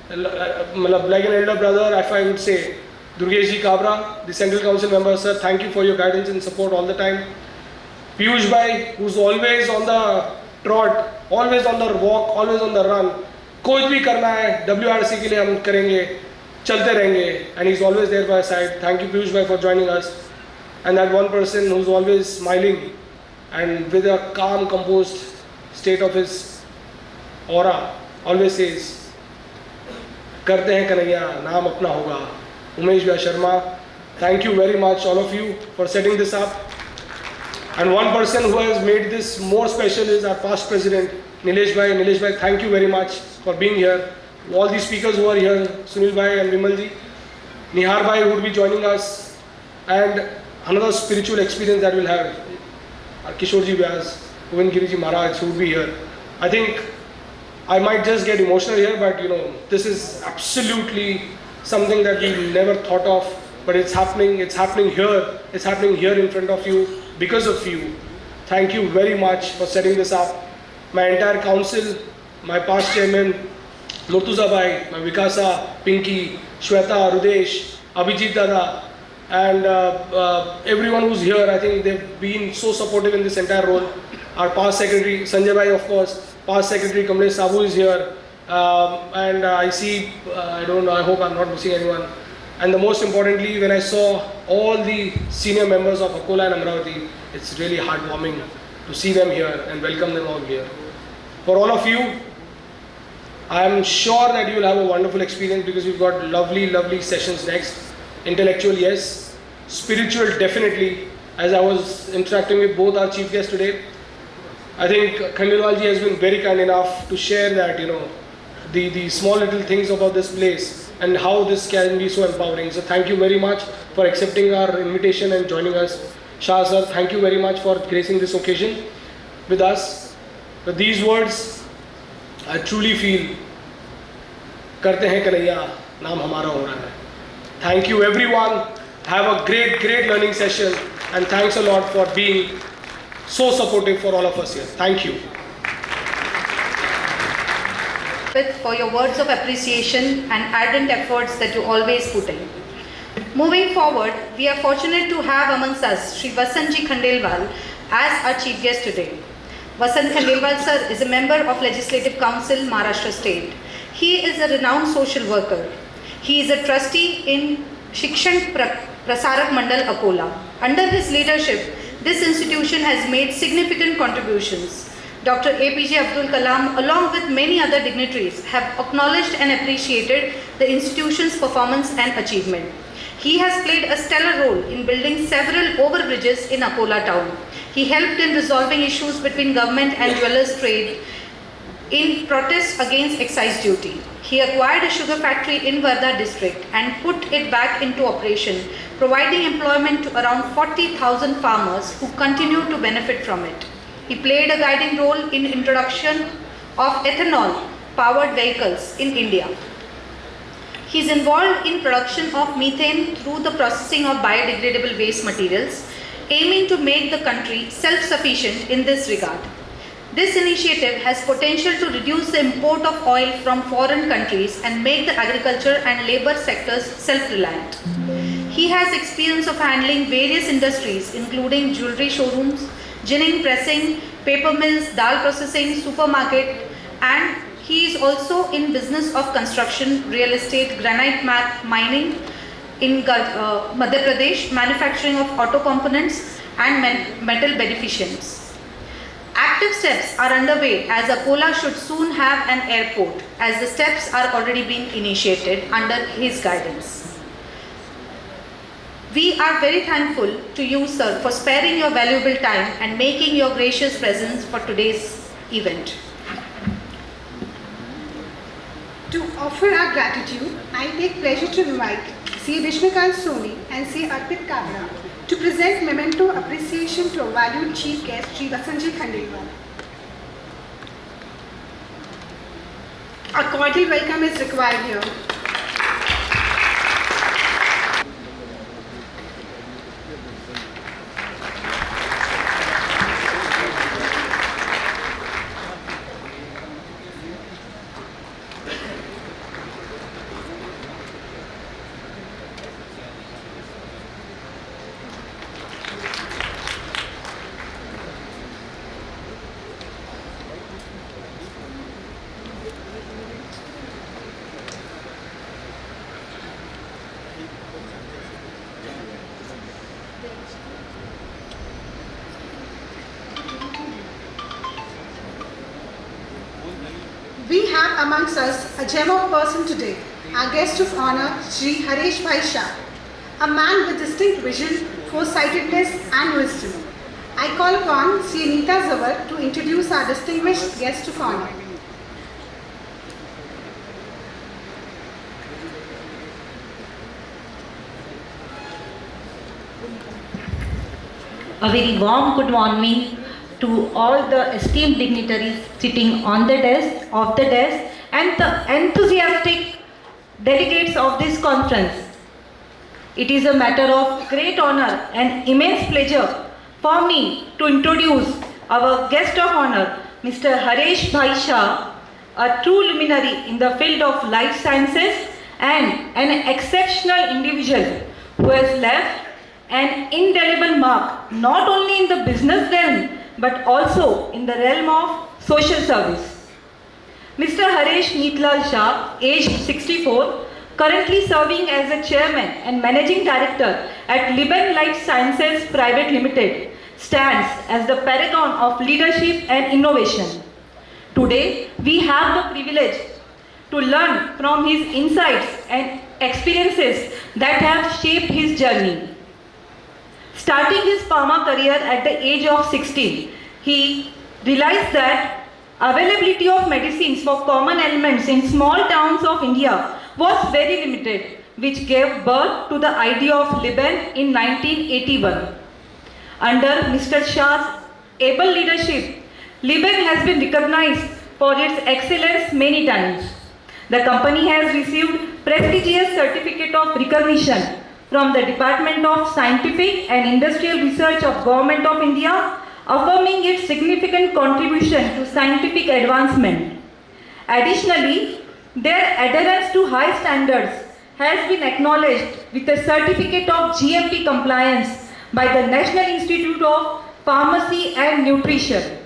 like an elder brother, if I would say. Durgeshji Kabra, the Central Council member, sir, thank you for your guidance and support all the time. Piyush Bhai, who's always on the trot, always on the walk, always on the run. कुछ भी करना है, WRC के लिए हम करेंगे, चलते रहेंगे, and he's always there by our side. Thank you Piyush Bhai for joining us. And that one person who's always smiling and with a calm, composed state of his aura, always says, करते हैं कन्हैया, नाम अपना होगा. Umesh Bhai Sharma, thank you very much all of you for setting this up. And one person who has made this more special is our past president, Nilesh Bhai. Nilesh Bhai, thank you very much for being here. All these speakers who are here, Sunil Bhai and Vimalji, Nihar Bhai who would be joining us, and another spiritual experience that we'll have, Kishorji Vyas, Govind Giriji Maharaj who would be here. I think I might just get emotional here, but this is absolutely something that we never thought of, but it's happening here in front of you, because of you. Thank you very much for setting this up. My entire council, my past chairman, Murtuza Bhai, my Vikasa, Pinky, Shweta, Rudesh, Abhijit Dada, and everyone who's here. I think they've been so supportive in this entire role. Our past secretary, Sanjay Bhai, of course, past secretary Kamlesh Sabu is here, and I see, I don't know, I hope I'm not missing anyone. And the most importantly, when I saw all the senior members of Akola and Amravati, it's really heartwarming to see them here and welcome them all here. For all of you, I am sure that you will have a wonderful experience because we've got lovely, lovely sessions next. Intellectual, yes. Spiritual, definitely. As I was interacting with both our chief guests today, I think Khandelwal ji has been very kind enough to share that, you know, the small little things about this place and how this can be so empowering. So thank you very much for accepting our invitation and joining us. Shah sir, thank you very much for gracing this occasion with us. With these words, I truly feel, करते हैं कन्हैया, नाम हमारा हो रहा है. Thank you everyone. Have a great, great learning session, and thanks a lot for being so supportive for all of us here. Thank you. For your words of appreciation and ardent efforts that you always put in. Moving forward, we are fortunate to have amongst us Shri Vasantji Khandelwal as our chief guest today. Vasant Khandelwal sir is a member of Legislative Council, Maharashtra State. He is a renowned social worker. He is a trustee in Shikshan Prasarak Mandal, Akola. Under his leadership, this institution has made significant contributions. Dr. APJ Abdul Kalam, along with many other dignitaries, have acknowledged and appreciated the institution's performance and achievement. He has played a stellar role in building several overbridges in Akola town. He helped in resolving issues between government and jewellers trade in protest against excise duty. He acquired a sugar factory in Wardha district and put it back into operation, providing employment to around 40,000 farmers who continue to benefit from it. He played a guiding role in introduction of ethanol-powered vehicles in India. He is involved in production of methane through the processing of biodegradable waste materials, aiming to make the country self-sufficient in this regard. This initiative has potential to reduce the import of oil from foreign countries and make the agriculture and labor sectors self-reliant. He has experience of handling various industries including jewelry showrooms, ginning pressing, paper mills, dal processing, supermarket, and he is also in business of construction, real estate, granite mining in Madhya Pradesh, manufacturing of auto components and metal beneficients. Active steps are underway as Akola should soon have an airport, as the steps are already being initiated under his guidance. We are very thankful to you, sir, for sparing your valuable time and making your gracious presence for today's event. To offer our gratitude, I take pleasure to invite C. Vishnukanth Soni and C. Arpit Kabra to present memento appreciation to our valued chief guest, Shri Vasantji Khandelwal. A cordial welcome is required here. We have amongst us a gem of person today, our guest of honor, Shri Hareshji Shah, a man with distinct vision, foresightedness and wisdom. I call upon Sri Anita Zawar to introduce our distinguished guest of honor. A very warm good morning to all the esteemed dignitaries sitting on the desk, and the enthusiastic delegates of this conference. It is a matter of great honor and immense pleasure for me to introduce our guest of honor, Mr. Hareshji Shah, a true luminary in the field of life sciences and an exceptional individual who has left an indelible mark not only in the business realm but also in the realm of social service. Mr. Hareshji Shah, aged 64, currently serving as a chairman and managing director at Leben Life Sciences Private Limited, stands as the paragon of leadership and innovation. Today, we have the privilege to learn from his insights and experiences that have shaped his journey. Starting his pharma career at the age of 16, he realized that availability of medicines for common ailments in small towns of India was very limited, which gave birth to the idea of Leben in 1981. Under Mr. Shah's able leadership, Leben has been recognized for its excellence many times. The company has received prestigious certificate of recognition from the Department of Scientific and Industrial Research of Government of India, affirming its significant contribution to scientific advancement. Additionally, their adherence to high standards has been acknowledged with a certificate of GMP compliance by the National Institute of Pharmacy and Nutrition.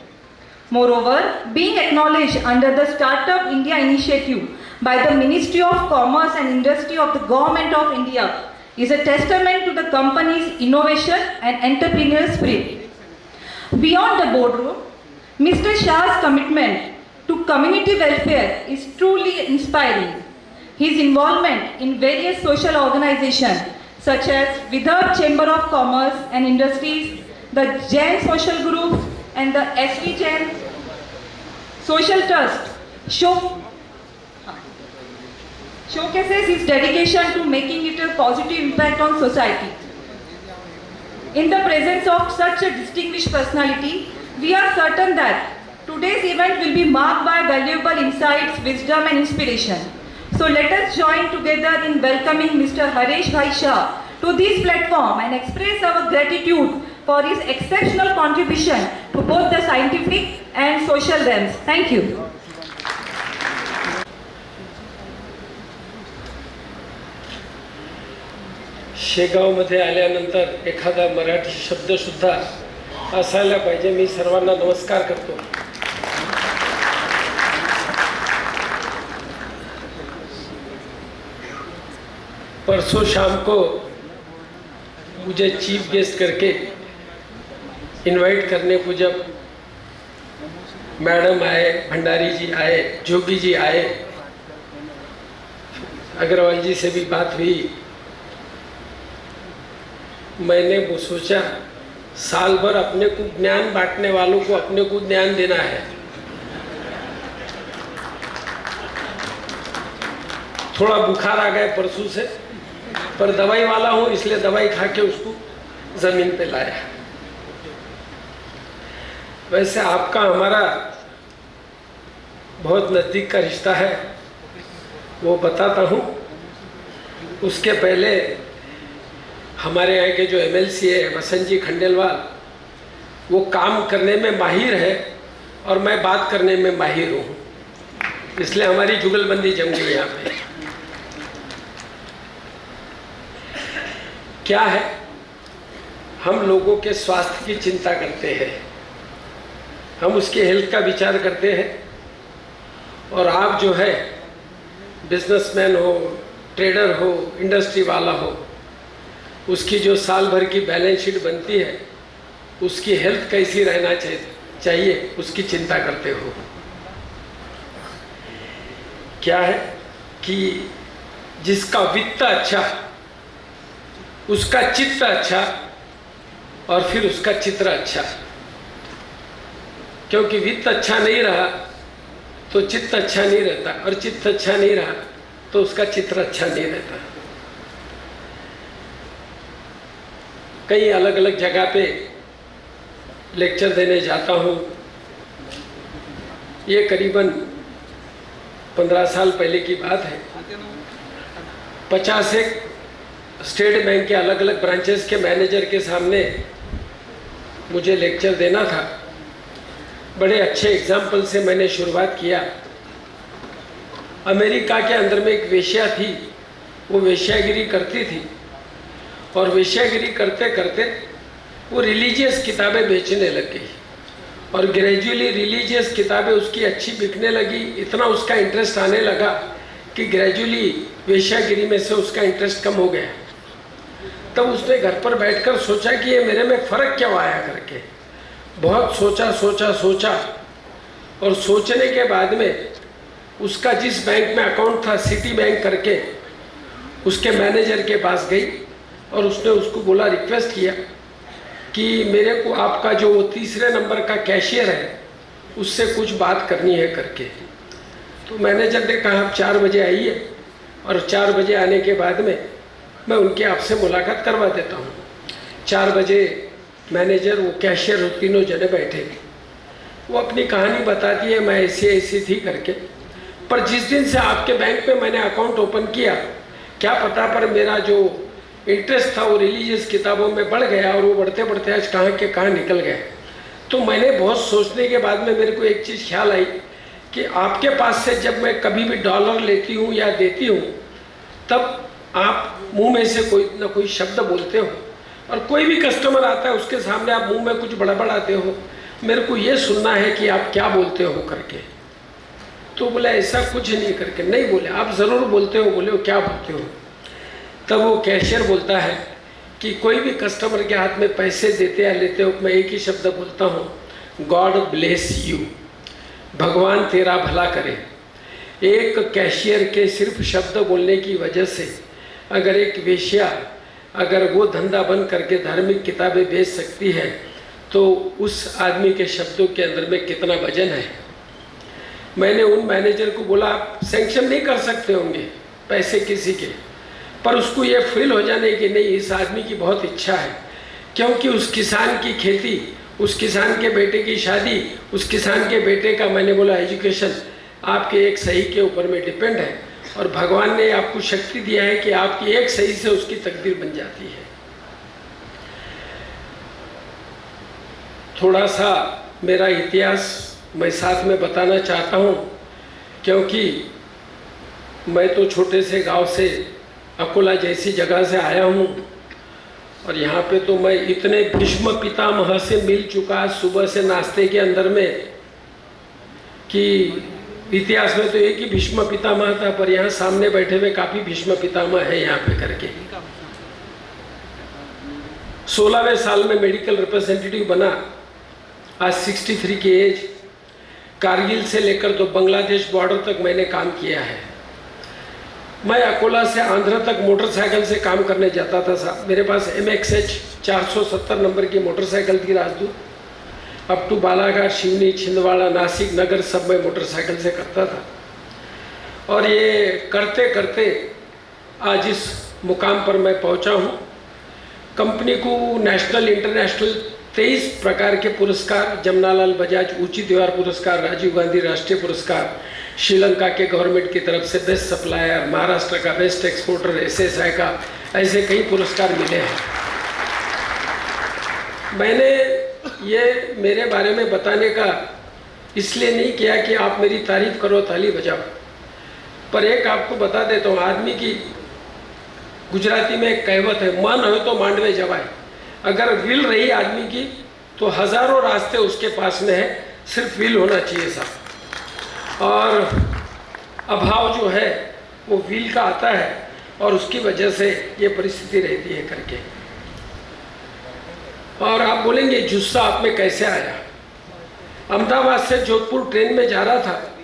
Moreover, being acknowledged under the Startup India initiative by the Ministry of Commerce and Industry of the Government of India is a testament to the company's innovation and entrepreneurial spirit. Beyond the boardroom, Mr. Shah's commitment to community welfare is truly inspiring. His involvement in various social organizations such as Vidarbha Chamber of Commerce and Industries, the Jain Social Group and the SV Jain Social Trust showcases his dedication to making it a positive impact on society. In the presence of such a distinguished personality, we are certain that today's event will be marked by valuable insights, wisdom and inspiration. So let us join together in welcoming Mr. Hareshji Shah to this platform and express our gratitude for his exceptional contribution to both the scientific and social realms. Thank you. शेगावमध्ये आल्यानंतर एखादा मराठी शब्दसुद्धा असायला पाहिजे. मी सर्वांना नमस्कार करतो. परसों शाम को मुझे चीफ गेस्ट करके इनवाइट करने को जब मैडम आए, भंडारी जी आए, जोगी जी आए, अग्रवाल जी से भी बात हुई, मैंने वो सोचा साल भर अपने को ज्ञान बांटने वालों को अपने को ज्ञान देना है. थोड़ा बुखार आ गया परसों से, पर दवाई वाला हूँ इसलिए दवाई खा के उसको जमीन पे लाया. वैसे आपका हमारा बहुत नज़दीक का रिश्ता है, वो बताता हूँ. उसके पहले हमारे यहाँ के जो MLC है वसंत जी खंडेलवाल, वो काम करने में माहिर है और मैं बात करने में माहिर हूँ, इसलिए हमारी जुगलबंदी जम गई यहाँ पे. क्या है, हम लोगों के स्वास्थ्य की चिंता करते हैं, हम उसके हेल्थ का विचार करते हैं. और आप जो है बिजनेसमैन हो, ट्रेडर हो, इंडस्ट्री वाला हो, उसकी जो साल भर की बैलेंस शीट बनती है, उसकी हेल्थ कैसी रहना चाहिए उसकी चिंता करते हो. क्या है कि जिसका वित्त अच्छा, उसका चित्त अच्छा और फिर उसका चित्र अच्छा. क्योंकि वित्त अच्छा नहीं रहा तो चित्त अच्छा नहीं रहता, और चित्त अच्छा नहीं रहा तो उसका चित्र अच्छा नहीं रहता. कई अलग अलग जगह पे लेक्चर देने जाता हूँ. ये करीबन 15 साल पहले की बात है. 50 स्टेट बैंक के अलग अलग ब्रांचेस के मैनेजर के सामने मुझे लेक्चर देना था. बड़े अच्छे एग्जाम्पल से मैंने शुरुआत किया. अमेरिका के अंदर में एक वेश्या थी, वो वेश्यागिरी करती थी और वेश्यागिरी करते करते वो रिलीजियस किताबें बेचने लग गई और ग्रेजुअली रिलीजियस किताबें उसकी अच्छी बिकने लगी। इतना उसका इंटरेस्ट आने लगा कि ग्रेजुअली वेश्यागिरी में से उसका इंटरेस्ट कम हो गया। तब उसने घर पर बैठकर सोचा कि ये मेरे में फ़र्क क्यों आया करके। बहुत सोचा और सोचने के बाद में उसका जिस बैंक में अकाउंट था, सिटी बैंक करके, उसके मैनेजर के पास गई और उसने उसको बोला, रिक्वेस्ट किया कि मेरे को आपका जो तीसरे नंबर का कैशियर है उससे कुछ बात करनी है करके। तो मैनेजर ने कहा आप 4 बजे आइए और 4 बजे आने के बाद में मैं उनके आपसे मुलाकात करवा देता हूँ। 4 बजे मैनेजर, वो कैशियर, तीनों जने बैठे थे। वो अपनी कहानी बताती है, मैं ऐसी थी करके। पर जिस दिन से आपके बैंक में मैंने अकाउंट ओपन किया, क्या पता पर मेरा जो इंटरेस्ट था वो रिलीजियस किताबों में बढ़ गया और वो बढ़ते बढ़ते आज कहाँ के कहाँ निकल गया। तो मैंने बहुत सोचने के बाद में मेरे को एक चीज़ ख्याल आई कि आपके पास से जब मैं कभी भी डॉलर लेती हूँ या देती हूँ, तब आप मुंह में से कोई ना कोई शब्द बोलते हो और कोई भी कस्टमर आता है उसके सामने आप मुंह में कुछ बड़बड़ाते हो। मेरे को ये सुनना है कि आप क्या बोलते हो करके। तो बोला ऐसा कुछ नहीं करके। नहीं बोले, आप ज़रूर बोलते हो। बोले, क्या बोलते हो? तब वो कैशियर बोलता है कि कोई भी कस्टमर के हाथ में पैसे देते या लेते हो, मैं एक ही शब्द बोलता हूँ, गॉड ब्लेस यू, भगवान तेरा भला करे। एक कैशियर के सिर्फ शब्द बोलने की वजह से अगर एक वेश्या, अगर वो धंधा बंद करके धार्मिक किताबें बेच सकती है, तो उस आदमी के शब्दों के अंदर में कितना वजन है। मैंने उन मैनेजर को बोला, आप सैंक्शन नहीं कर सकते होंगे पैसे किसी के, पर उसको ये फील हो जाने कि नहीं, इस आदमी की बहुत इच्छा है, क्योंकि उस किसान की खेती, उस किसान के बेटे की शादी, उस किसान के बेटे का, मैंने बोला, एजुकेशन आपके एक सही के ऊपर में डिपेंड है और भगवान ने आपको शक्ति दिया है कि आपकी एक सही से उसकी तकदीर बन जाती है। थोड़ा सा मेरा इतिहास मैं साथ में बताना चाहता हूँ, क्योंकि मैं तो छोटे से गांव से, अकोला जैसी जगह से आया हूँ और यहाँ पे तो मैं इतने भीष्म पितामह से मिल चुका सुबह से नाश्ते के अंदर में कि इतिहास में तो एक ही भीष्म पितामह था, पर यहाँ सामने बैठे हुए काफ़ी भीष्म पितामह है यहाँ पे करके। 16वें साल में मेडिकल रिप्रेजेंटेटिव बना, आज 63 की एज। कारगिल से लेकर तो बांग्लादेश बॉर्डर तक मैंने काम किया है। मैं अकोला से आंध्र तक मोटरसाइकिल से काम करने जाता था साहब। मेरे पास MXH 470 नंबर की मोटरसाइकिल थी राजदूत। अप टू बालाघाट, शिवनी, छिंदवाड़ा, नासिक, नगर सब मैं मोटरसाइकिल से करता था। और ये करते करते आज इस मुकाम पर मैं पहुंचा हूँ। कंपनी को नेशनल, इंटरनेशनल 23 प्रकार के पुरस्कार, जमनालाल बजाज ऊंची दीवार पुरस्कार, राजीव गांधी राष्ट्रीय पुरस्कार, श्रीलंका के गवर्नमेंट की तरफ से बेस्ट सप्लायर, महाराष्ट्र का बेस्ट एक्सपोर्टर, SSI का, ऐसे कई पुरस्कार मिले हैं। मैंने ये मेरे बारे में बताने का इसलिए नहीं किया कि आप मेरी तारीफ करो, ताली बजाओ, पर एक आपको बता देता हूँ, आदमी की गुजराती में एक कहावत है, मन हो तो मांडवे जवाए। अगर विल रही आदमी की तो हजारों रास्ते उसके पास में है, सिर्फ विल होना चाहिए साहब। और अभाव जो है वो विल का आता है और उसकी वजह से ये परिस्थिति रहती है करके। और आप बोलेंगे जुस्सा आप में कैसे आया? अहमदाबाद से जोधपुर ट्रेन में जा रहा था,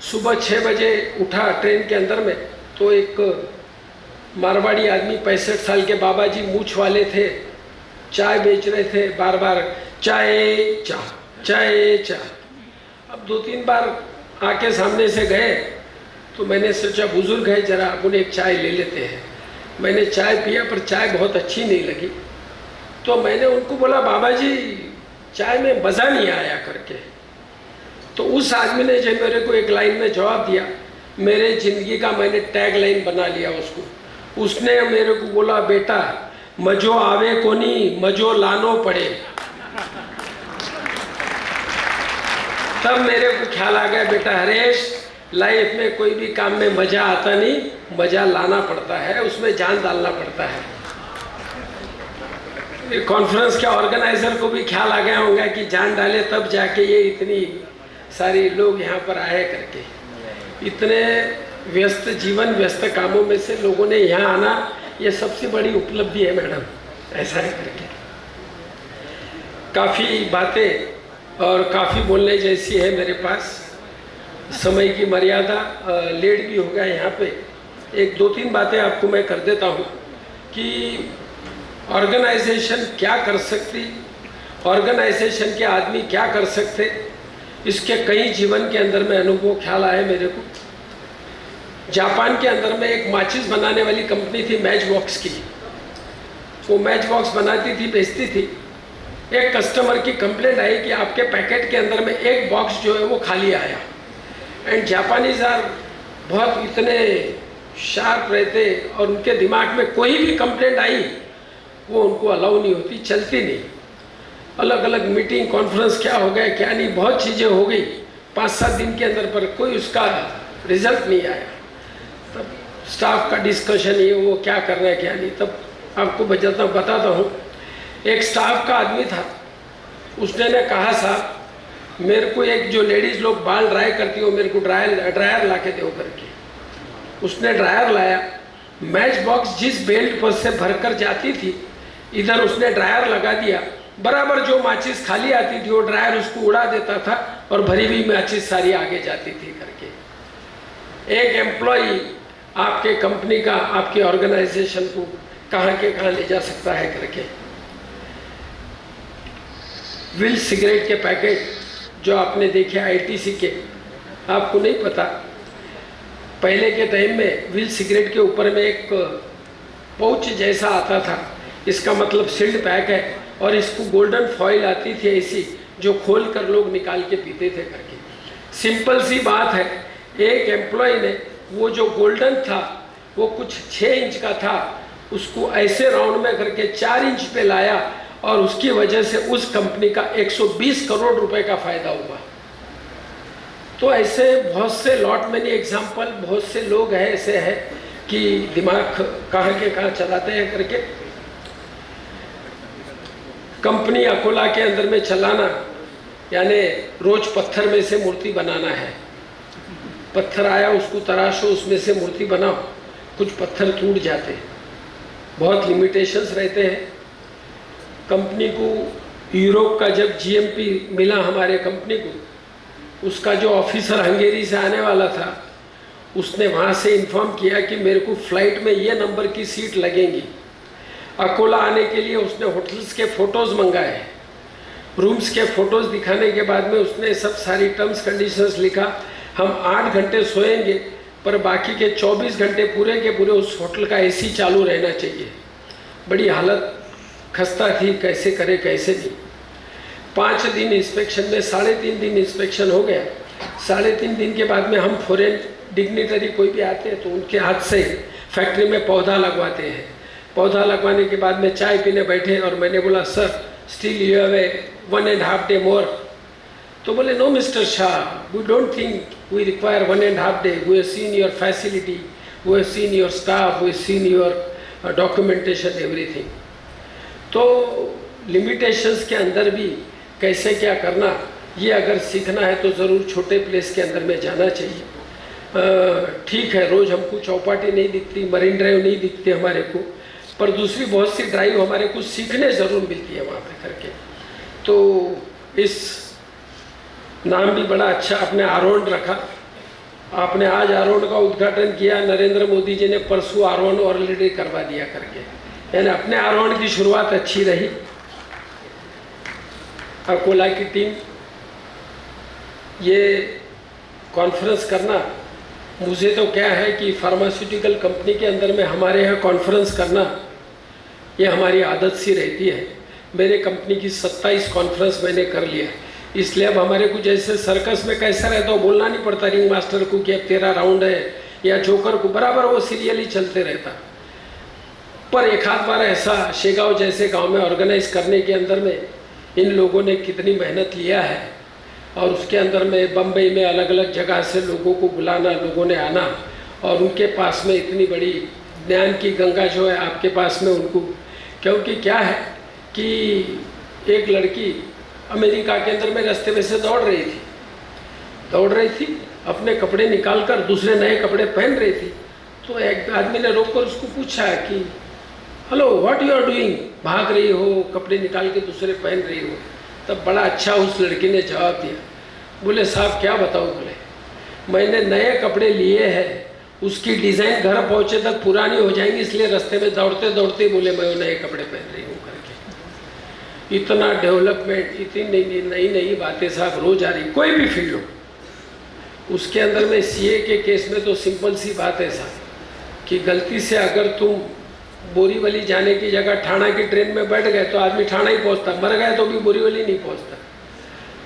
सुबह 6 बजे उठा ट्रेन के अंदर में, तो एक मारवाड़ी आदमी 65 साल के बाबा जी मूछ वाले थे, चाय बेच रहे थे, बार बार चाय चाय चाय चाय। अब 2-3 बार आके सामने से गए तो मैंने सोचा बुजुर्ग है, जरा अपन एक चाय ले लेते हैं। मैंने चाय पिया पर चाय बहुत अच्छी नहीं लगी, तो मैंने उनको बोला बाबा जी चाय में मज़ा नहीं आया करके। तो उस आदमी ने जब मेरे को एक लाइन में जवाब दिया, मेरे ज़िंदगी का मैंने टैग लाइन बना लिया उसको। उसने मेरे को बोला, बेटा मजो आवे कोनी, मजो लानो पड़े। तब मेरे को ख्याल आ गया, बेटा हरेश, लाइफ में कोई भी काम में मज़ा आता नहीं, मज़ा लाना पड़ता है, उसमें जान डालना पड़ता है। कॉन्फ्रेंस के ऑर्गेनाइजर को भी ख्याल आ गया होगा कि जान डाले तब जाके ये इतनी सारी लोग यहाँ पर आए करके। इतने व्यस्त जीवन, व्यस्त कामों में से लोगों ने यहाँ आना, ये सबसे बड़ी उपलब्धि है मैडम, ऐसा है करके। काफ़ी बातें और काफ़ी बोलने जैसी है मेरे पास, समय की मर्यादा, लेट भी हो गया यहाँ पे। एक दो तीन बातें आपको मैं कर देता हूँ कि ऑर्गेनाइजेशन क्या कर सकती, ऑर्गेनाइजेशन के आदमी क्या कर सकते, इसके कई जीवन के अंदर में अनुभव ख्याल आए मेरे को। जापान के अंदर में एक माचिस बनाने वाली कंपनी थी मैच बॉक्स की, वो मैच बॉक्स बनाती थी, बेचती थी। एक कस्टमर की कंप्लेंट आई कि आपके पैकेट के अंदर में एक बॉक्स जो है वो खाली आया। एंड जापानीज आर बहुत इतने शार्प रहते और उनके दिमाग में कोई भी कंप्लेंट आई वो उनको अलाउ नहीं होती, चलती नहीं। अलग अलग मीटिंग कॉन्फ्रेंस क्या हो गया क्या नहीं, बहुत चीज़ें हो गई 5-7 दिन के अंदर, पर कोई उसका रिजल्ट नहीं आया। तब स्टाफ का डिस्कशन ये वो क्या करना है क्या नहीं। तब आपको बताता हूँ, एक स्टाफ का आदमी था, उसने ने कहा साहब मेरे को एक जो लेडीज़ लोग बाल ड्राई करती हो मेरे को ड्रायर ला के दो करके। उसने ड्रायर लाया, मैच बॉक्स जिस बेल्ट पर से भरकर जाती थी इधर उसने ड्रायर लगा दिया, बराबर जो माचिस खाली आती थी वो ड्रायर उसको उड़ा देता था और भरी हुई माचिस सारी आगे जाती थी करके। एक एम्प्लॉई आपके कंपनी का, आपके ऑर्गेनाइजेशन को कहाँ के कहाँ ले जा सकता है करके। विल सिगरेट के पैकेट जो आपने देखे आईटीसी के, आपको नहीं पता, पहले के टाइम में विल सिगरेट के ऊपर में एक पाउच जैसा आता था, इसका मतलब सील्ड पैक है, और इसको गोल्डन फॉइल आती थी ऐसी जो खोल कर लोग निकाल के पीते थे करके। सिंपल सी बात है, एक एम्प्लॉय ने वो जो गोल्डन था वो कुछ 6 इंच का था, उसको ऐसे राउंड में करके 4 इंच पे लाया और उसकी वजह से उस कंपनी का 120 करोड़ रुपए का फायदा हुआ। तो ऐसे बहुत से लॉट मैनी एग्जाम्पल, बहुत से लोग हैं ऐसे हैं कि दिमाग कहाँ के कहाँ चलाते हैं करके। कंपनी अकोला के अंदर में चलाना यानी रोज पत्थर में से मूर्ति बनाना है। पत्थर आया उसको तराशो, उसमें से मूर्ति बनाओ, कुछ पत्थर टूट जाते हैं, बहुत लिमिटेशंस रहते हैं। कंपनी को यूरोप का जब जीएमपी मिला हमारे कंपनी को, उसका जो ऑफिसर हंगेरी से आने वाला था उसने वहाँ से इन्फॉर्म किया कि मेरे को फ्लाइट में ये नंबर की सीट लगेंगी। अकोला आने के लिए उसने होटल्स के फ़ोटोज़ मंगाए, रूम्स के फ़ोटोज़ दिखाने के बाद में उसने सब सारी टर्म्स कंडीशंस लिखा। हम 8 घंटे सोएंगे पर बाकी के 24 घंटे पूरे के पूरे उस होटल का एसी चालू रहना चाहिए। बड़ी हालत खस्ता थी, कैसे करे कैसे नहीं। 5 दिन इंस्पेक्शन में 3.5 दिन इंस्पेक्शन हो गया। 3.5 दिन के बाद में हम फॉरेन डिग्निटरी कोई भी आते हैं तो उनके हाथ से फैक्ट्री में पौधा लगवाते हैं। पौधा लगवाने के बाद में चाय पीने बैठे और मैंने बोला sir still you have a 1.5 day more. तो बोले no mister Shah, we don't think we require 1.5 day, we have seen your facility, we have seen your staff, we have seen your documentation everything. तो limitations के अंदर भी कैसे क्या करना, ये अगर सीखना है तो ज़रूर छोटे प्लेस के अंदर में जाना चाहिए। ठीक है, रोज़ हमको चौपाटी नहीं दिखती, मरीन ड्राइव नहीं दिखती हमारे को, पर दूसरी बहुत सी ड्राइव हमारे को सीखने ज़रूर मिलती है वहाँ पे करके। तो इस नाम भी बड़ा अच्छा आपने आरोन रखा। आपने आज आरोन का उद्घाटन किया, नरेंद्र मोदी जी ने परसों आरोन ऑलरेडी करवा दिया करके, यानी अपने आरोन की शुरुआत अच्छी रही। अकोला की टीम ये कॉन्फ्रेंस करना, मुझे तो क्या है कि फार्मास्यूटिकल कंपनी के अंदर में हमारे यहाँ कॉन्फ्रेंस करना ये हमारी आदत सी रहती है। मेरे कंपनी की 27 कॉन्फ्रेंस मैंने कर लिया, इसलिए अब हमारे को जैसे सर्कस में कैसा रहता है बोलना नहीं पड़ता रिंग मास्टर को कि अब 13 राउंड है, या जोकर को, बराबर वो सीरियली चलते रहता। पर एक आध बार ऐसा शेगांव जैसे गांव में ऑर्गेनाइज करने के अंदर में इन लोगों ने कितनी मेहनत लिया है, और उसके अंदर में बम्बई में अलग अलग जगह से लोगों को बुलाना, लोगों ने आना, और उनके पास में इतनी बड़ी ज्ञान की गंगा जो है आपके पास में उनको, क्योंकि क्या है कि एक लड़की अमेरिका के अंदर में रास्ते में से दौड़ रही थी, अपने कपड़े निकाल कर दूसरे नए कपड़े पहन रही थी। तो एक आदमी ने रोक कर उसको पूछा कि hello what you are doing, भाग रही हो, कपड़े निकाल के दूसरे पहन रही हो। तब बड़ा अच्छा उस लड़की ने जवाब दिया, बोले साहब क्या बताऊँ, बोले मैंने नए कपड़े लिए हैं, उसकी डिज़ाइन घर पहुँचे तक पुरानी हो जाएंगी, इसलिए रास्ते में दौड़ते दौड़ते बोले मैं वो नए कपड़े पहन रही हूँ करके। इतना डेवलपमेंट, इतनी नई नई बातें साहब रोज आ रही, कोई भी फील्ड हो। उसके अंदर में सीए के केस में तो सिंपल सी बात है साहब कि गलती से अगर तुम बोरीवली जाने की जगह ठाणा की ट्रेन में बैठ गए तो आदमी ठाणा ही पहुंचता, मर गए तो भी बोरीवली नहीं पहुंचता।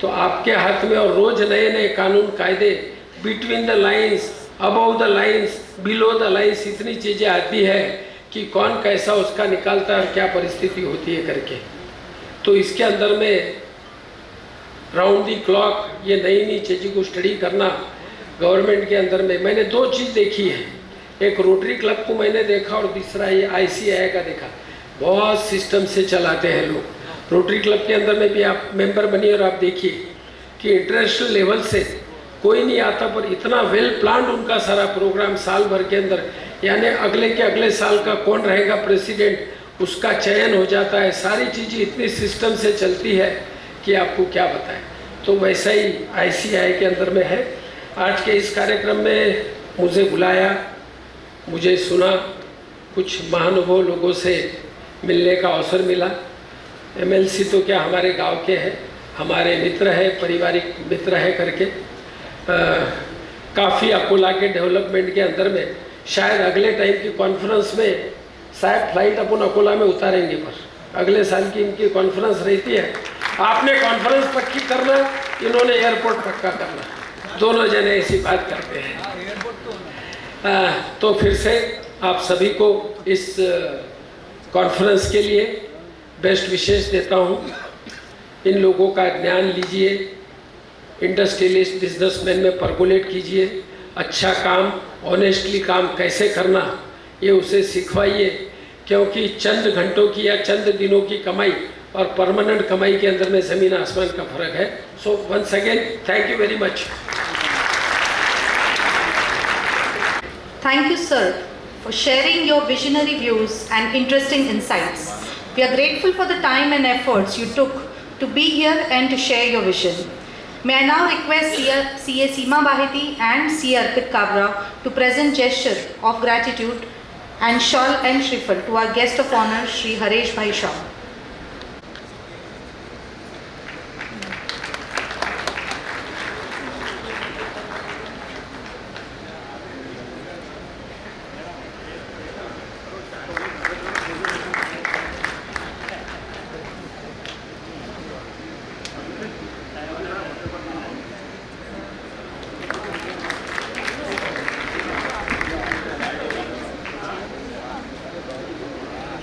तो आपके हाथ में और रोज नए नए कानून कायदे, between the lines, above the lines, below the lines, इतनी चीज़ें आती है कि कौन कैसा उसका निकालता है, क्या परिस्थिति होती है करके। तो इसके अंदर में राउंड दी क्लॉक ये नई नई चीज़ों को स्टडी करना गवर्नमेंट के अंदर में। मैंने दो चीज़ देखी है, एक रोटरी क्लब को मैंने देखा और दूसरा ये ICAI का देखा। बहुत सिस्टम से चलाते हैं लोग। रोटरी क्लब के अंदर में भी आप मेंबर बनिए और आप देखिए कि इंटरनेशनल लेवल से कोई नहीं आता, पर इतना वेल प्लान्ड उनका सारा प्रोग्राम साल भर के अंदर, यानी अगले के अगले साल का कौन रहेगा प्रेसिडेंट, उसका चयन हो जाता है। सारी चीज़ें इतनी सिस्टम से चलती है कि आपको क्या बताएं। तो वैसा ही ICAI के अंदर में है। आज के इस कार्यक्रम में मुझे बुलाया, मुझे सुना, कुछ महानुभव लोगों से मिलने का अवसर मिला। MLC तो क्या हमारे गांव के हैं, हमारे मित्र है, पारिवारिक मित्र है करके। काफ़ी अकोला के डेवलपमेंट के अंदर में शायद अगले टाइम की कॉन्फ्रेंस में शायद फ्लाइट अपन अकोला में उतारेंगे, पर अगले साल की इनकी कॉन्फ्रेंस रहती है। आपने कॉन्फ्रेंस पक्की करना, इन्होंने एयरपोर्ट पक्का करना, दोनों जने ऐसी बात करते हैं। तो फिर से आप सभी को इस कॉन्फ्रेंस के लिए बेस्ट विशेष देता हूँ। इन लोगों का ज्ञान लीजिए, इंडस्ट्रियलिस्ट बिजनेसमैन में परकोलेट कीजिए, अच्छा काम, ऑनेस्टली काम कैसे करना ये उसे सिखवाइए, क्योंकि चंद घंटों की या चंद दिनों की कमाई और परमानेंट कमाई के अंदर में ज़मीन आसमान का फर्क है। So once again thank you very much. Thank you, sir, for sharing your visionary views and interesting insights. We are grateful for the time and efforts you took to be here and to share your vision. May I now request CA Seema Baheti and CA Arpit Kabra to present gesture of gratitude and shawl and shriffle to our guest of honor, Shri Hareshji Shah.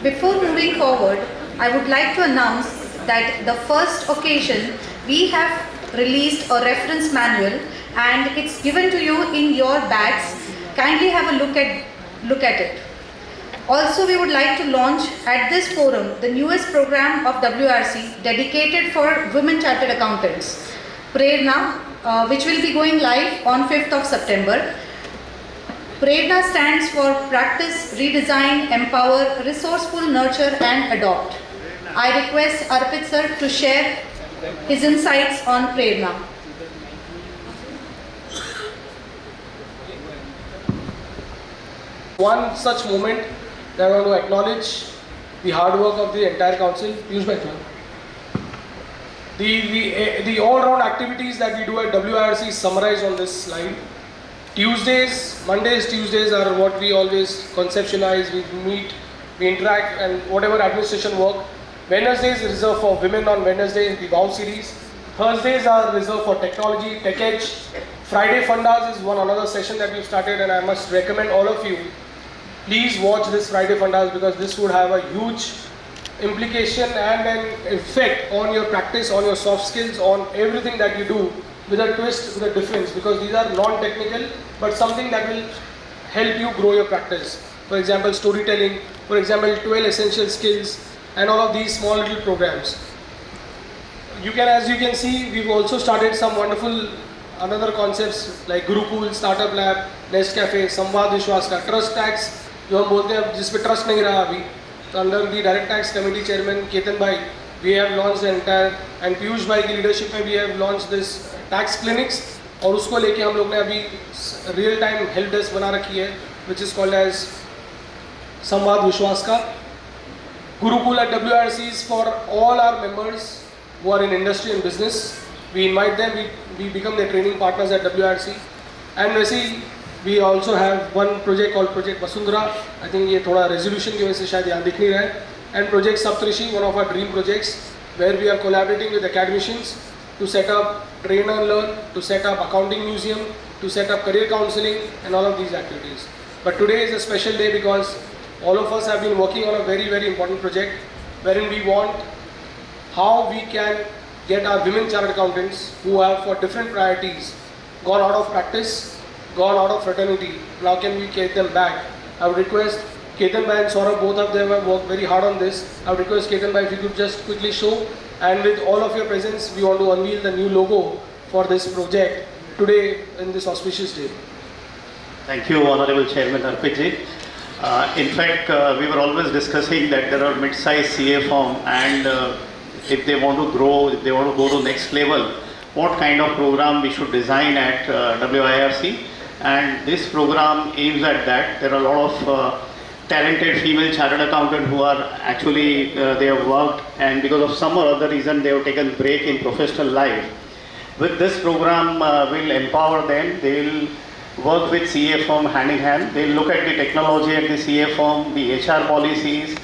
Before moving forward, I would like to announce that the first occasion we have released a reference manual and it's given to you in your bags. Kindly have a look at it. Also, we would like to launch at this forum the newest program of WIRC dedicated for women chartered accountants, Prerna, which will be going live on 5th of September. Prerna stands for Practice, Redesign, Empower, Resourceful, Nurture and Adopt. I request Arpit sir to share his insights on Prerna. One such moment that I want to acknowledge the hard work of the entire council. Use my phone. The all-round activities that we do at WIRC is summarized on this slide. Mondays, Tuesdays are what we always conceptualize, we meet, we interact and whatever administration work. Wednesdays is reserved for women on Wednesday, the WOW series. Thursdays are reserved for technology, Tech Edge. Friday Fundas is another session that we've started and I must recommend all of you, please watch this Friday Fundas because this would have a huge implication and an effect on your practice, on your soft skills, on everything that you do. With a twist, with a difference, because these are non-technical but something that will help you grow your practice. For example, storytelling, for example, 12 essential skills and all of these small little programs. As you can see, we've also started some wonderful another concepts like Gurukul, Startup Lab, Nest Cafe, Samvad Vishwas का Trust Tax जो हम बोलते हैं जिस पे trust नहीं रहा अभी, तो under the direct tax committee chairman Ketan भाई we have launched the entire and Piyush भाई की लीडरशिप में we have launched this tax clinics और उसको लेके हम लोग ने अभी रियल टाइम हेल्प डेस्क बना रखी है which is called as संवाद विश्वास का. Gurukul at WIRC is for all our members who are in industry and business. We invite them, we become their training partners at WIRC. And वैसे we also have one project called Project Vasundhara. I think ये थोड़ा resolution की वजह से शायद यहाँ दिख नहीं रहा है. And Project Saptrishi, one of our dream projects, where we are collaborating with academicians to set up train and learn, to set up accounting museum, to set up career counseling and all of these activities. But today is a special day because all of us have been working on a very, very important project wherein we want how we can get our women chartered accountants who have for different priorities gone out of practice, gone out of fraternity. Now can we get them back? I would request Ketan Bhai and Saurabh, both of them have worked very hard on this. I would request Ketan Bhai if you could just quickly show, and with all of your presence we want to unveil the new logo for this project today in this auspicious day. Thank you, Honorable Chairman Arpitji. In fact, we were always discussing that there are mid-sized CA firm and if they want to grow, if they want to go to next level, what kind of program we should design at WIRC, and this program aims at that. There are a lot of talented female chartered accountants who are actually, they have worked and because of some or other reason they have taken break in professional life. With this program, we'll empower them. They will work with CA firm hand in hand. They'll look at the technology at the CA firm, the HR policies,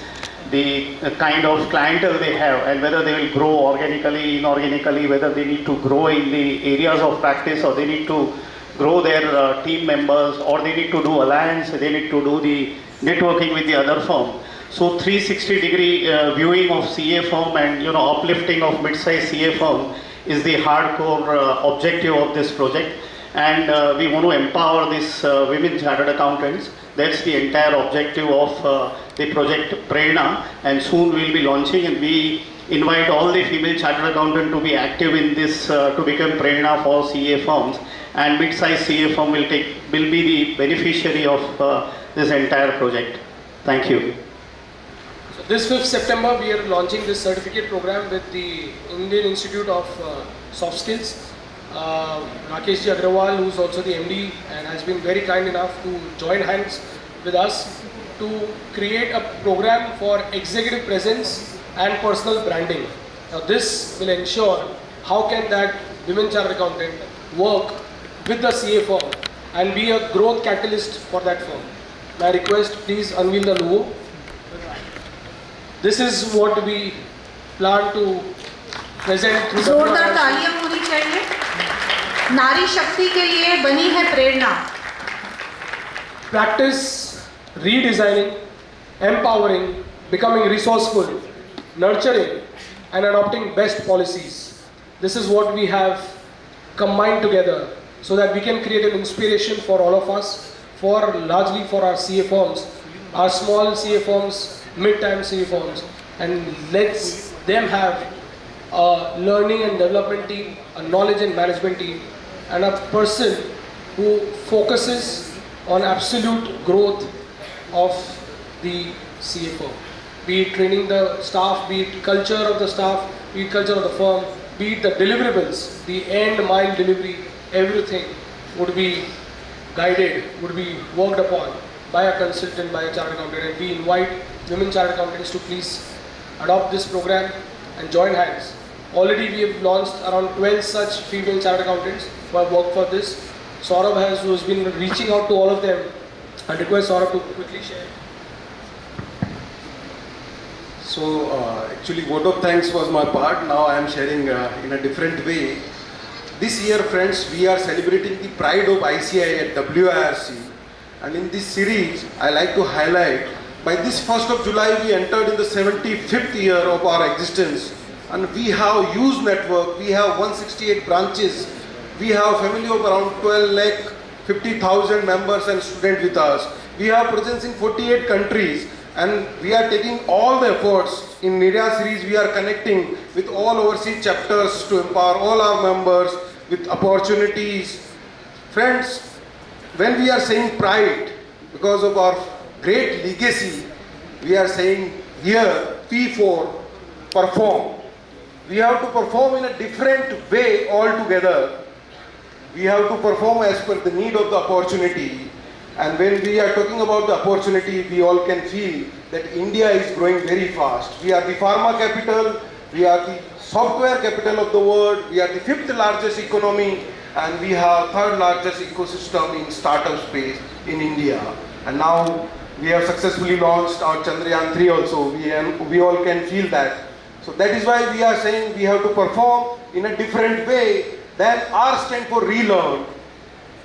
the kind of clientele they have, and whether they will grow organically, inorganically, whether they need to grow in the areas of practice or they need to grow their team members, or they need to do alliance, they need to do the networking with the other firm. So 360-degree viewing of CA firm and uplifting of mid-sized CA firm is the hardcore objective of this project. And we want to empower these women chartered accountants. That's the entire objective of the project Prerna, and soon we'll be launching, and we invite all the female chartered accountants to be active in this to become Prerna for CA firms, and mid-sized CA firm will be the beneficiary of this entire project. Thank you. So this 5th September we are launching this certificate program with the Indian Institute of Soft Skills. Hareshji Agrawal, who is also the MD and has been very kind enough to join hands with us to create a program for executive presence and personal branding. Now this will ensure how can that women chartered accountant work with the CA firm and be a growth catalyst for that firm. My request, please unveil the logo. This is what we plan to present through जोरदार तालियां होनी चाहिए. नारी शक्ति के लिए बनी है प्रेरणा. Practice redesigning, empowering, becoming resourceful, nurturing and adopting best policies. This is what we have combined together so that we can create an inspiration for all of us, largely for our CA firms, our small CA firms, mid-time CA firms, and let them have a learning and development team, a knowledge and management team, and a person who focuses on absolute growth of the CA firm. Be it training the staff, be it culture of the staff, be it culture of the firm, be it the deliverables, the end mile delivery, everything would be guided, would be worked upon by a consultant, by a chartered accountant, and we invite women chartered accountants to please adopt this program and join hands. Already we have launched around 12 such female chartered accountants who have worked for this. Saurabh who has been reaching out to all of them. I request Saurabh to quickly share. So actually vote of thanks was my part. Now I am sharing in a different way. This year, friends, we are celebrating the pride of ICAI at WIRC, and in this series I like to highlight, by this 1st of July we entered in the 75th year of our existence, and we have huge network. We have 168 branches. We have family of around 12,50,000 members and students with us. We have presence in 48 countries. and we are taking all the efforts. In Media series, we are connecting with all overseas chapters to empower all our members with opportunities. Friends, when we are saying pride, because of our great legacy, we are saying here, P4, perform. We have to perform in a different way altogether. We have to perform as per the need of the opportunity. And when we are talking about the opportunity, we all can feel that India is growing very fast. We are the pharma capital, we are the software capital of the world, we are the 5th largest economy, and we have 3rd largest ecosystem in startup space in India. And now we have successfully launched our Chandrayaan 3 also. We all can feel that. So that is why we are saying we have to perform in a different way. Then R stand for relearn.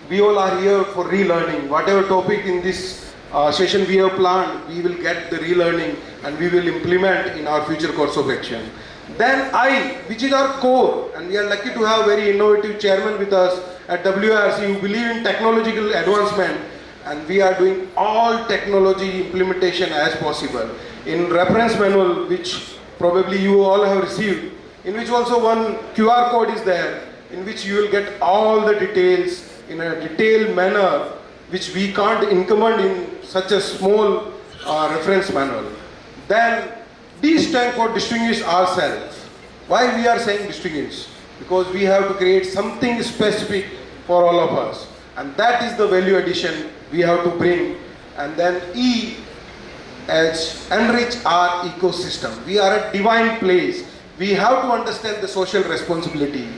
We all are here for relearning. Whatever topic in this session we have planned, we will get the relearning and we will implement in our future course of action. Then I, which is our core, and we are lucky to have very innovative chairman with us at WIRC who believe in technological advancement, and we are doing all technology implementation as possible. In reference manual, which probably you all have received, in which also one QR code is there, in which you will get all the details in a detailed manner, which we can't incumbent in such a small reference manual. Then D stand for distinguish ourselves. Why we are saying distinguish? Because we have to create something specific for all of us. And that is the value addition we have to bring. And then E as enrich our ecosystem. We are a divine place. We have to understand the social responsibility.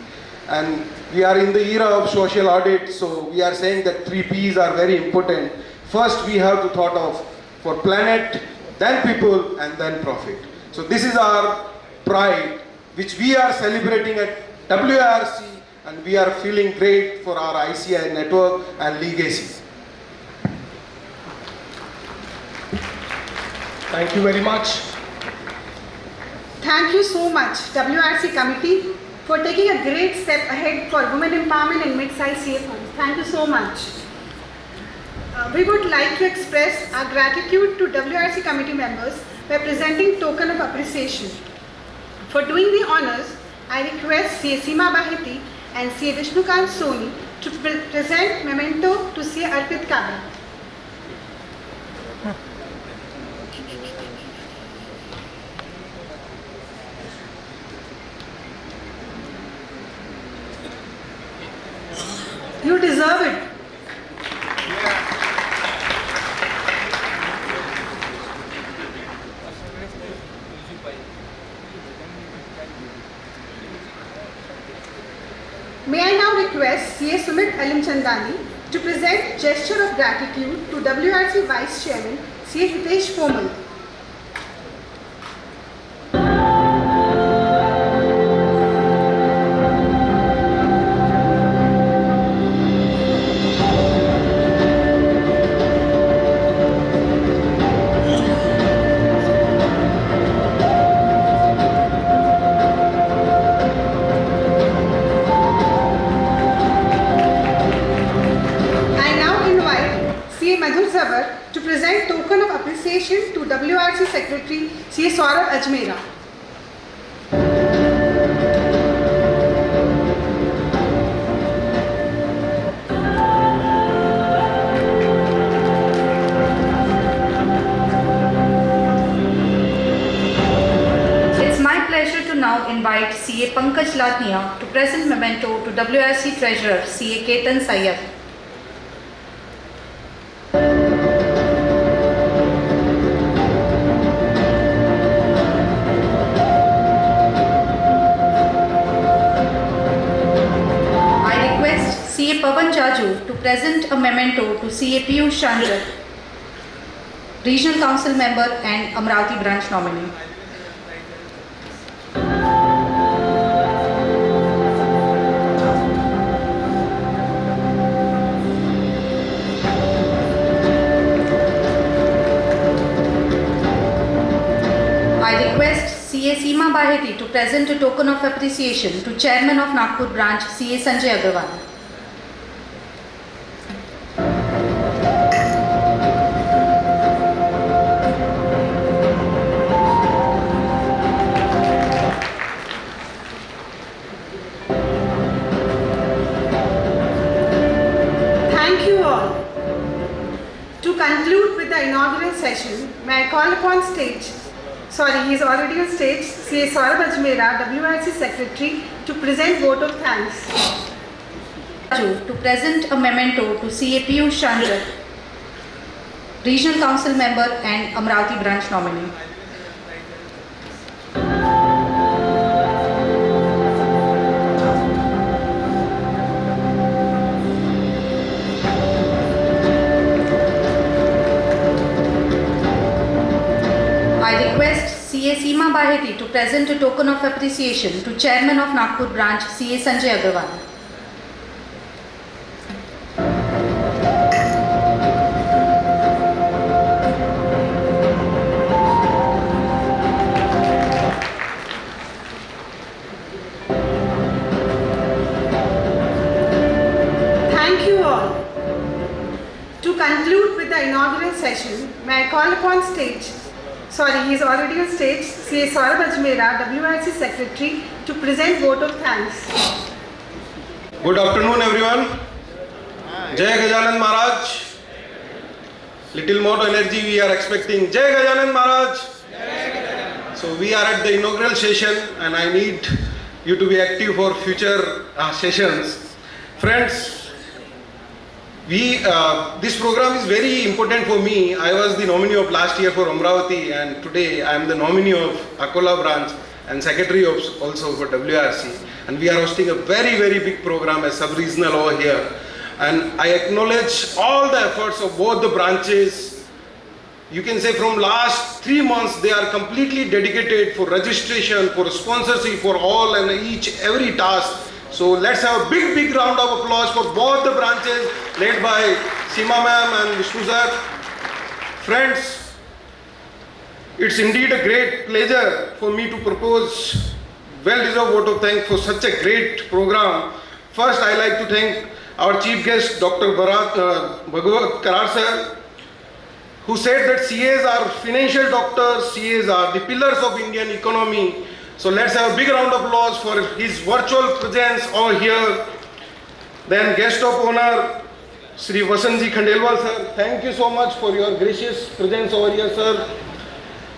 And we are in the era of social audit, so we are saying that 3 P's are very important. First, we have to thought of for planet, then people, and then profit. So this is our pride, which we are celebrating at WIRC, and we are feeling great for our ICAI network and legacy. Thank you very much. Thank you so much, WIRC committee, for taking a great step ahead for women empowerment and mid-sized CA funds. Thank you so much. We would like to express our gratitude to WIRC committee members by presenting token of appreciation. For doing the honors, I request CA Seema Baheti and CA Vishnukant Soni to present memento to CA Arpit Kabra. You deserve it. May I now request CA Sumit Alimchandani to present gesture of gratitude to WIRC Vice Chairman CA Hitesh Pomal. To present token of appreciation to WIRC Secretary CA Saurabh Ajmera. It's my pleasure to now invite CA Pankaj Latnia to present memento to WIRC Treasurer CA Ketan Sayyad. Pavan Jaju to present a memento to CA Piyush Chandra, Regional Council Member and Amravati Branch nominee. I request CA Seema Baheti to present a token of appreciation to Chairman of Nagpur Branch CA Sanjay Agarwal. conclude with the inaugural session, may I call upon stage, he is already on stage, CA Saurabh Ajmera, WIRC Secretary, to present vote of thanks. To present a memento to CA Piyush Chandra, Regional Council Member and Amravati Branch nominee. I request CA Seema Baheti to present a token of appreciation to Chairman of Nagpur Branch, CA Sanjay Agarwal. Thank you all. To conclude with the inaugural session, may I call upon stage, he is already on stage, CA Saurabh Ajmera, WIRC Secretary, to present vote of thanks. Good afternoon, everyone. Jai Gajanan Maharaj. Little more energy we are expecting. Jai Gajanan Maharaj. So we are at the inaugural session and I need you to be active for future sessions. Friends, this program is very important for me. I was the nominee of last year for Amravati and today I am the nominee of Akola branch and secretary of also for WIRC. And we are hosting a very, very big program as sub-regional over here. And I acknowledge all the efforts of both the branches. You can say from last 3 months they are completely dedicated for registration, for sponsorship, for all and every task. So let's have a big, big round of applause for both the branches led by Seema ma'am and Vishnu sir. Friends, it's indeed a great pleasure for me to propose well-deserved vote of thanks for such a great program. First, I like to thank our chief guest, Dr. Bhagwat sir, who said that CAs are financial doctors, CAs are the pillars of Indian economy. So let's have a big round of applause for his virtual presence over here. Then guest of honor, Shri Khandelwal sir. Thank you so much for your gracious presence over here, sir.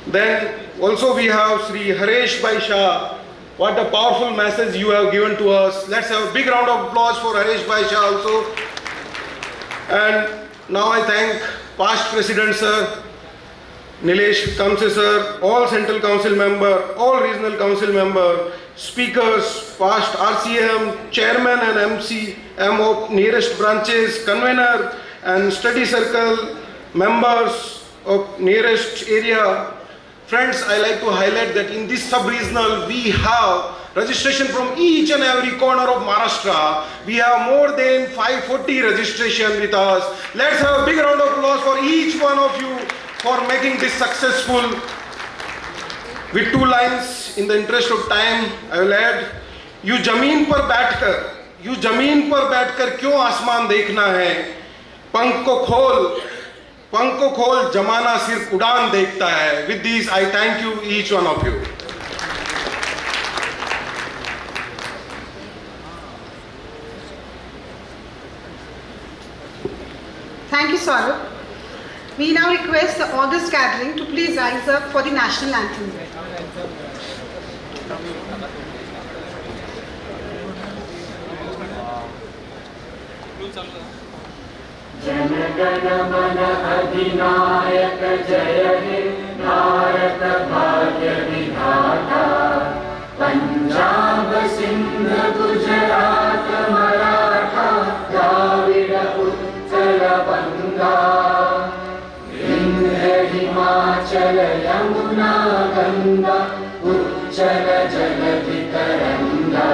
Then also we have Shri Hareshji Shah. What a powerful message you have given to us. Let's have a big round of applause for Hareshji Shah also. And now I thank past President sir, Nilesh Kamse sir, all Central Council member, all Regional Council member, speakers, past RCM, Chairman and MC, of nearest branches, convener and study circle, members of nearest area. Friends, I like to highlight that in this sub-regional we have registration from each and every corner of Maharashtra. We have more than 540 registration with us. Let's have a big round of applause for each one of you for making this successful. With 2 lines, in the interest of time, I will add, you जमीन पर बैठकर क्यों आसमान देखना है? पंख को खोल, जमाना सिर्फ उड़ान देखता है. With this, I thank you, each one of you. Thank you, Saurabh. We now request the august gathering to please rise up for the national anthem. जनगण मन अधिनायक जय हे भारत भाग्य विधाता पंजाब सिंध गुजरात मराठा द्राविड़ उत्कल बंगा विंध्य हिमाचल यमुना गंगा उच्चल जलधि तरंगा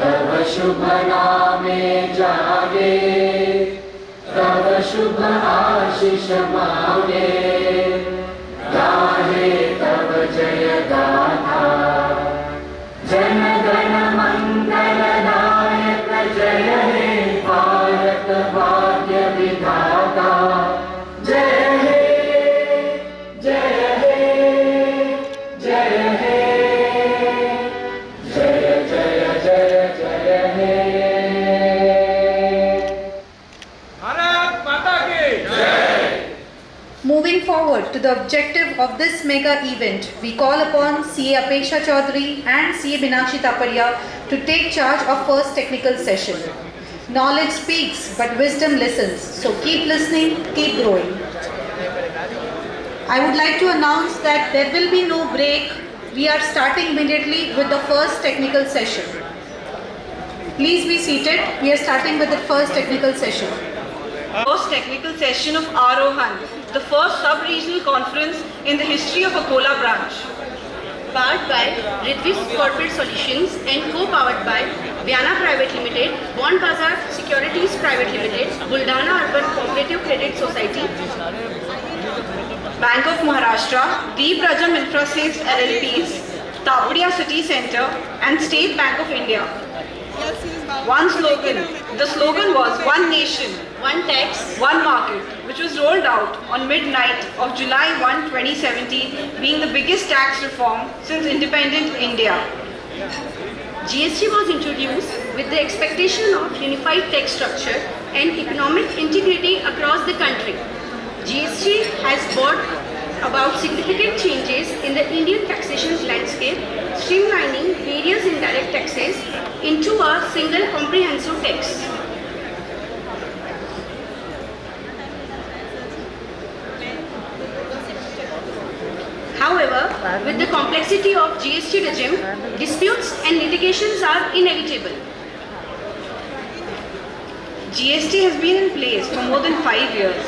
तव शुभ नामे जागे तव शुभ आशीष मांगे गाहे तव जय गाथा जन गण मंगल दायक जय हे भारत भाग्य विधाता जय हे जय हे जय हे जय जय जय जय हे भारत माता की जय। Moving forward to the objective of this mega event, we call upon CA Apeksha Chaudhary and CA Binakshi Taparia to take charge of first technical session. Knowledge speaks, but wisdom listens. So keep listening, keep growing. I would like to announce that there will be no break. We are starting immediately with the first technical session. Please be seated. We are starting with the first technical session. First technical session of Arohan, the first sub-regional conference in the history of Akola branch. Powered by Ridvis Corporate Solutions and co-powered by Vyana Private Limited, Bond Bazaar Securities Private Limited, Buldana Urban Cooperative Credit Society, Bank of Maharashtra, Deep Rajam Infrasales LLPs, Tapuria City Centre and State Bank of India. One slogan. The slogan was One Nation, One Tax, One Market, which was rolled out on midnight of July 1, 2017, being the biggest tax reform since independent India. GST was introduced with the expectation of unified tax structure and economic integrity across the country. GST has brought about significant changes in the Indian taxation landscape, streamlining various indirect taxes into a single comprehensive tax. However, with the complexity of GST regime, disputes and litigations are inevitable. GST has been in place for more than 5 years,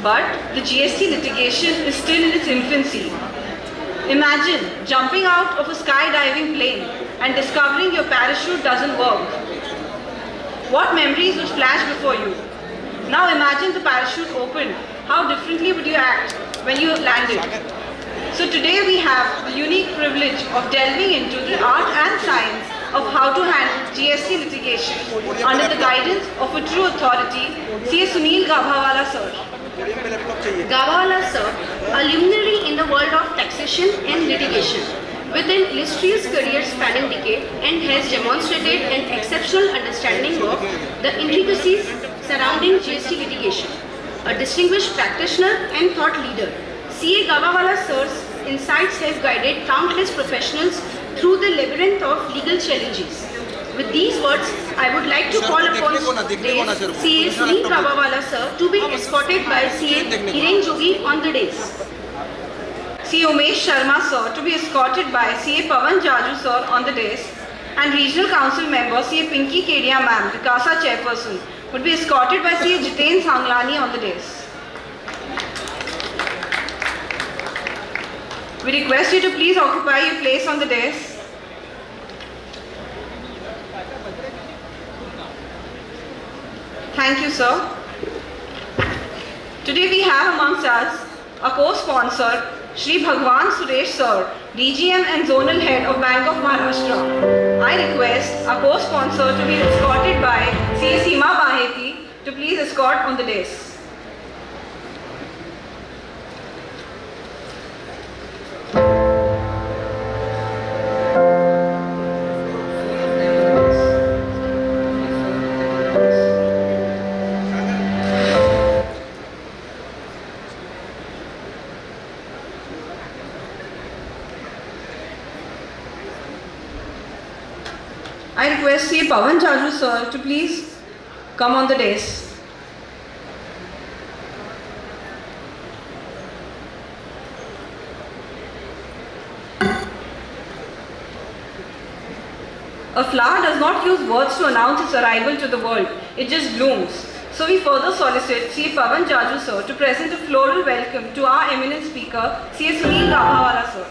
but the GST litigation is still in its infancy. Imagine jumping out of a skydiving plane and discovering your parachute doesn't work. What memories would flash before you? Now imagine the parachute opened. How differently would you act when you landed? So today we have the unique privilege of delving into the art and science of how to handle GST litigation under the guidance of a true authority, CA Sunil Gabhawala sir. Gabhawala sir, a luminary in the world of taxation and litigation, with an illustrious career spanning decade, and has demonstrated an exceptional understanding of the intricacies surrounding GST litigation. A distinguished practitioner and thought leader, CA Gabhawala sir's insights have guided countless professionals through the labyrinth of legal challenges. With these words, I would like to call upon CA Sunil Gabhawala sir to be escorted by CA Hiren Jogi on the dais. CA Umesh Sharma sir to be escorted by CA Pavan Jaju sir on the dais, and Regional Council member CA Pinky Kedia ma'am, the CASA chairperson, would be escorted by CA Jiten Sanglani on the dais. We request you to please occupy your place on the dais. Thank you, sir. Today we have amongst us a co-sponsor, Shri Bhagwan Suresh sir, DGM and Zonal Head of Bank of Maharashtra. I request a co-sponsor to be escorted by CA Seema Baheti to please escort on the dais. I request CA Pavan Jaju sir to please come on the dais. A flower does not use words to announce its arrival to the world, it just blooms. So we further solicit CA Pavan Jaju sir to present a floral welcome to our eminent speaker, CA Sunil Gabhawala sir.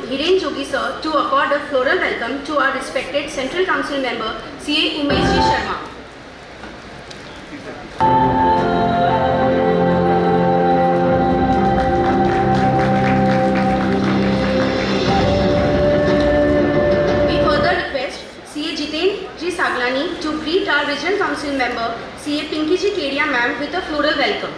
Hiren Jogi sir to accord a floral welcome to our respected Central Council member CA Umeshji Sharma. Jyoti Kedia ma'am with a floral welcome.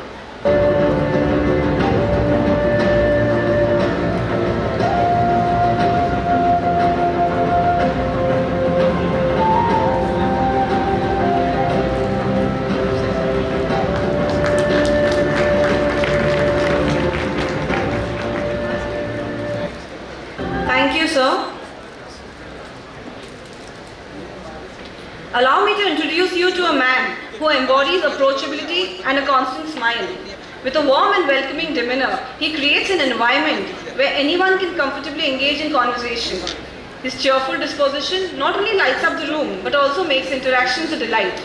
Thank you, sir. Allow me to introduce you to a man who embodies approachability and a constant smile. With a warm and welcoming demeanor, he creates an environment where anyone can comfortably engage in conversation. His cheerful disposition not only lights up the room, but also makes interactions a delight.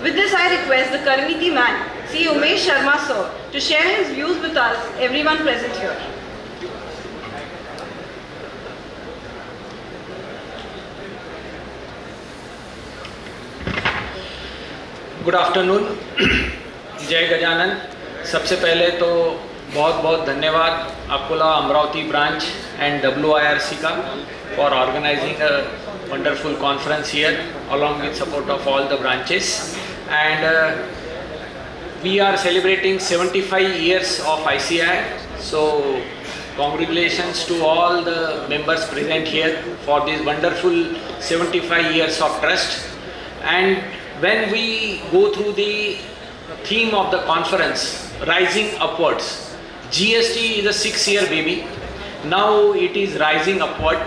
With this, I request the Karaniti man, Sri Umesh Sharma sir, to share his views with us, everyone present here. Good afternoon, जय गजानन। सबसे पहले तो बहुत बहुत धन्यवाद Akola Amravati branch and WIRC का for organising a wonderful conference here along with support of all the branches, and we are celebrating 75 years of ICAI. So congratulations to all the members present here for this wonderful 75 years of trust. And when we go through the theme of the conference, rising upwards, GST is a 6-year baby. Now it is rising upward,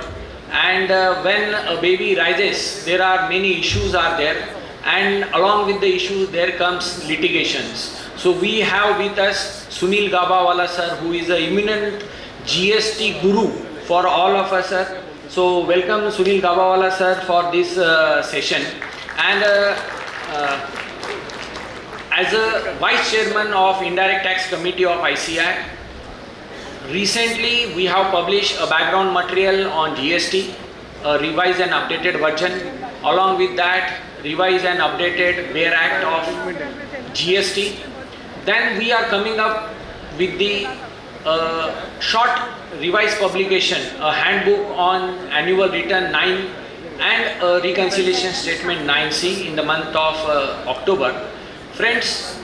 and when a baby rises, there are many issues are there, and along with the issues there comes litigations. So we have with us Sunil Gabawala sir, who is an eminent GST guru for all of us, sir. So welcome Sunil Gabawala sir for this session. And as a Vice Chairman of Indirect Tax Committee of ICAI, recently we have published a background material on GST, a revised and updated version. Along with that, revised and updated WIRC Act of GST. Then we are coming up with the short revised publication, a handbook on annual return 9 and a reconciliation statement 9C in the month of October. Friends,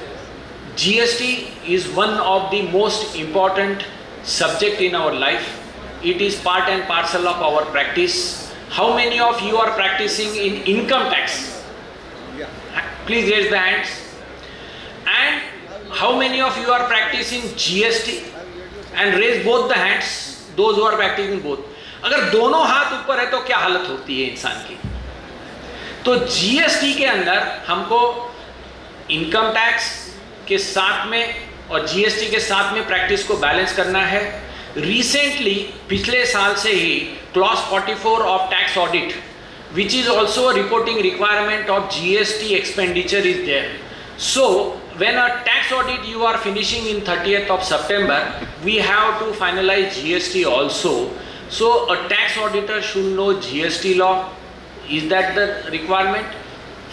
GST is one of the most important subject in our life. It is part and parcel of our practice. How many of you are practicing in income tax? Please raise the hands. And how many of you are practicing GST? And raise both the hands, those who are practicing both. अगर दोनों हाथ ऊपर है तो क्या हालत होती है इंसान की? तो जीएसटी के अंदर हमको इनकम टैक्स के साथ में और जीएसटी के साथ में प्रैक्टिस को बैलेंस करना है। रिसेंटली पिछले साल से ही clause 44 of tax audit, which is also reporting requirement of GST expenditure is there. So when a tax audit you are finishing in 30th of September, we have to finalize GST also. So a tax auditor should know GST law. Is that the requirement?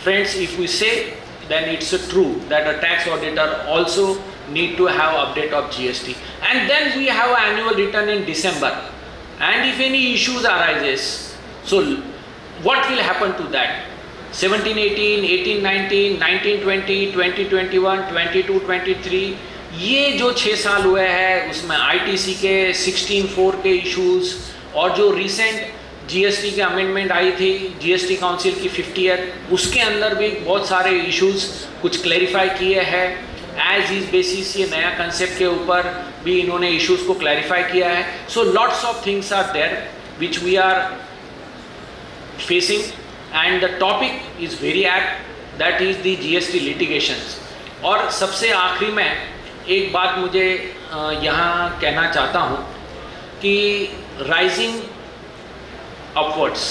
Friends, if we say, then it's true that a tax auditor also need to have update of GST. And then we have annual return in December. And if any issues arises, so what will happen to that? 17-18, 18-19, 19-20, 20-21, 22-23, ये जो 6 साल हुए हैं उसमें ITC के 16(4) के issues और जो रिसेंट जीएसटी के अमेंडमेंट आई थी जीएसटी काउंसिल की 50th, उसके अंदर भी बहुत सारे इश्यूज कुछ क्लैरिफाई किए हैं. एज इज बेसिस ये नया कंसेप्ट के ऊपर भी इन्होंने इश्यूज को क्लैरिफाई किया है. So lots of things are there which we are facing and the topic is very apt, that is the GST litigations. और सबसे आखिरी में एक बात मुझे यहाँ कहना चाहता हूँ कि राइजिंग अपवर्ड्स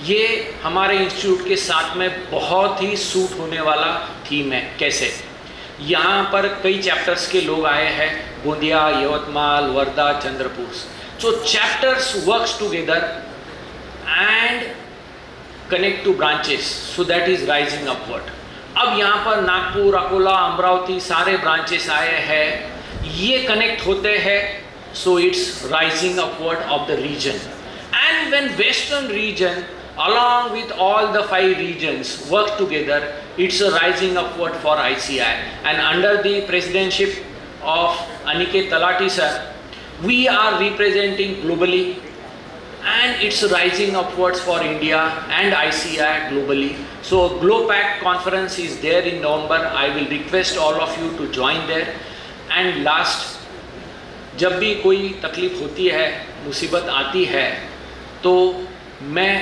ये हमारे इंस्टीट्यूट के साथ में बहुत ही सूट होने वाला थीम है. कैसे? यहाँ पर कई चैप्टर्स के लोग आए हैं, Gondia, Yavatmal, Wardha, Chandrapur. So chapters works together and connect to branches, so that is rising upward. अब यहाँ पर नागपुर, अकोला, अमरावती सारे ब्रांचेस आए हैं, ये कनेक्ट होते हैं, so it's rising upward of the region. And when western region along with all the 5 regions work together, it's a rising upward for ICAI. And under the presidency of Aniket Talati sir, we are representing globally, and it's rising upwards for India and ICAI globally. So GloPact conference is there in November. I will request all of you to join there. And last, जब भी कोई तकलीफ होती है, मुसीबत आती है, तो मैं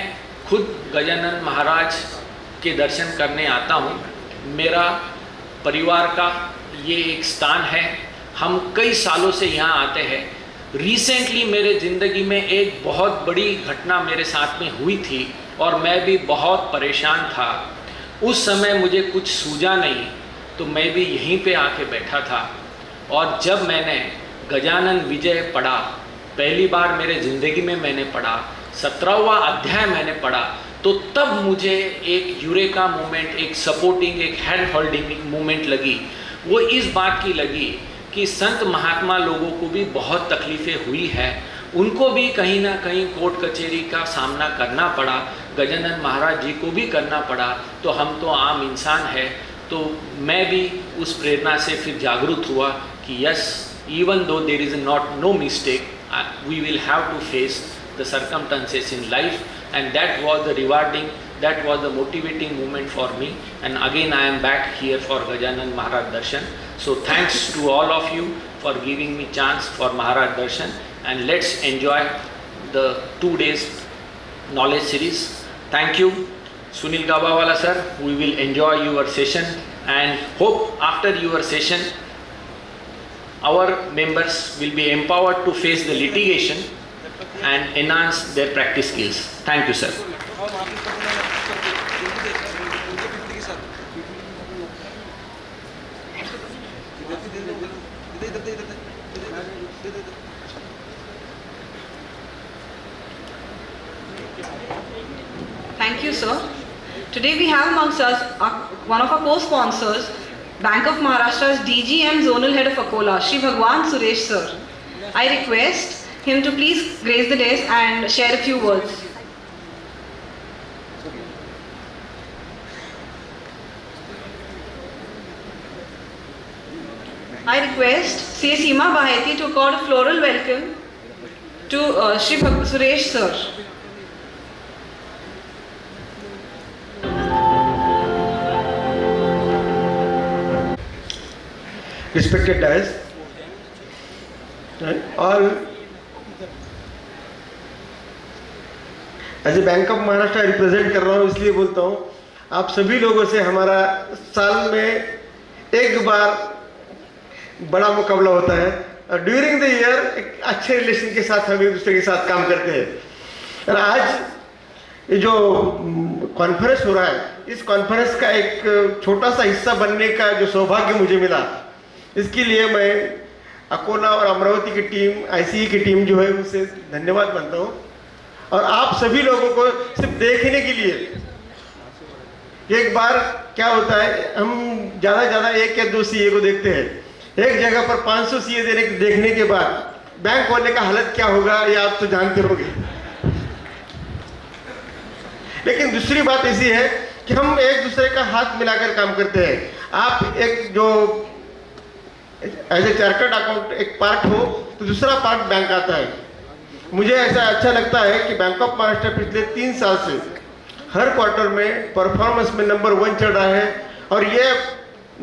खुद गजानन महाराज के दर्शन करने आता हूँ। मेरा परिवार का ये एक स्थान है, हम कई सालों से यहाँ आते हैं। रिसेंटली मेरे ज़िंदगी में एक बहुत बड़ी घटना मेरे साथ में हुई थी और मैं भी बहुत परेशान था। उस समय मुझे कुछ सूझा नहीं, तो मैं भी यहीं पे आके बैठा था। और जब मैंने गजानन विजय पढ़ा, पहली बार मेरे ज़िंदगी में मैंने पढ़ा, 17वां अध्याय मैंने पढ़ा, तो तब मुझे एक यूरेका मोमेंट, एक सपोर्टिंग, एक हैंड होल्डिंग मोमेंट लगी। वो इस बात की लगी कि संत महात्मा लोगों को भी बहुत तकलीफ़ें हुई है, उनको भी कहीं ना कहीं कोर्ट कचहरी का सामना करना पड़ा, गजानन महाराज जी को भी करना पड़ा, तो हम तो आम इंसान है। तो मैं भी उस प्रेरणा से फिर जागरूक हुआ कि yes, even though there is not no mistake, we will have to face the circumstances in life, and that was the rewarding, that was the motivating moment for me. And again I am back here for Gajanan Maharaj Darshan. So thanks to all of you for giving me chance for Maharaj Darshan, and let's enjoy the 2 days knowledge series. Thank you Sunil Gabawala sir. We will enjoy your session and hope after your session our members will be empowered to face the litigation and enhance their practice skills. Thank you, sir. Thank you, sir. Today we have amongst us one of our co-sponsors, Bank of Maharashtra's DG and Zonal Head of Akola, Shri Bhagwan Suresh sir. I request him to please grace the dais and share a few words. I request C.A. Seema Baheti to accord a floral welcome to Shri Suresh sir. Respected dais, all as a Bank of Maharashtra represent कर रहा हूँ, इसलिए बोलता हूँ, आप सभी लोगों से हमारा साल में एक बार बड़ा मुकाबला होता है और ड्यूरिंग द ईयर एक अच्छे रिलेशन के साथ हम एक दूसरे के साथ काम करते हैं। और आज ये जो कॉन्फ्रेंस हो रहा है, इस कॉन्फ्रेंस का एक छोटा सा हिस्सा बनने का जो सौभाग्य मुझे मिला, इसके लिए मैं अकोला और अमरावती की टीम, ICAI की टीम जो है उनसे धन्यवाद मानता हूँ। और आप सभी लोगों को सिर्फ देखने के लिए, एक बार क्या होता है, हम ज़्यादा 1 या 2 CA को देखते हैं, एक जगह पर 500 CA देखने के बाद बैंक वाले का हालत क्या होगा ये आप तो जानते होंगे। लेकिन दूसरी बात ऐसी है कि हम एक दूसरे का हाथ मिलाकर काम करते हैं। आप एक जो एज ए चार्टर्ड अकाउंट एक पार्ट हो तो दूसरा पार्ट बैंक आता है। मुझे ऐसा अच्छा लगता है कि बैंक ऑफ महाराष्ट्र पिछले 3 साल से हर क्वार्टर में परफॉर्मेंस में नंबर 1 चल रहा है और ये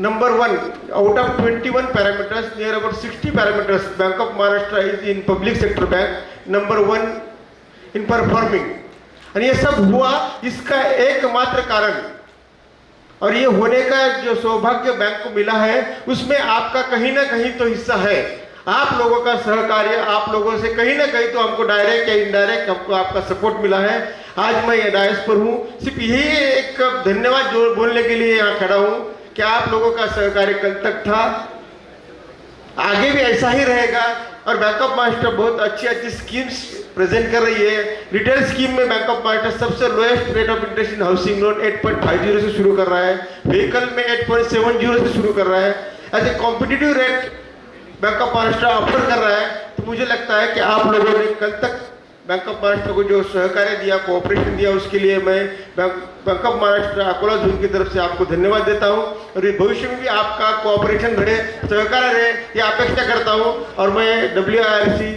number 1 out of 21 parameters, near about 60 parameters, bank of Maharashtra is in public sector bank number 1 in performing. और ये सब हुआ इसका एकमात्र कारण, और ये होने का जो सौभाग्य बैंक को मिला है उसमें आपका कहीं ना कहीं तो हिस्सा है। आप लोगों का सहकार्य, आप लोगों से कहीं ना कहीं तो हमको डायरेक्ट या इनडायरेक्ट हमको आपका सपोर्ट मिला है। आज मैं ये डायस पर हूँ, सिर्फ यही एक धन्यवाद जो बोलने के लिए यहाँ खड़ा हूँ कि आप लोगों का सहकार्य कल तक था, आगे भी ऐसा ही रहेगा। और बैंक ऑफ महाराष्ट्र बहुत अच्छी स्कीम्स प्रेजेंट कर रही है। रिटेल स्कीम में बैंक ऑफ महाराष्ट्र सबसे lowest rate of interest in housing loan 8.50 से शुरू कर रहा है, व्हीकल में 8.70 से शुरू कर रहा है। As a competitive rate Bank of Maharashtra offer कर रहा है। तो मुझे लगता है कि आप लोगों ने कल तक बैंक ऑफ महाराष्ट्र को जो सहकार्य दिया, कोऑपरेशन दिया, उसके लिए मैं bank of Maharashtra Akola zone की तरफ से आपको धन्यवाद देता हूं। और भविष्य में भी आपका कोऑपरेशन रहे, सहकार्य रहे, ये अपेक्षा करता हूं। और मैं WIRC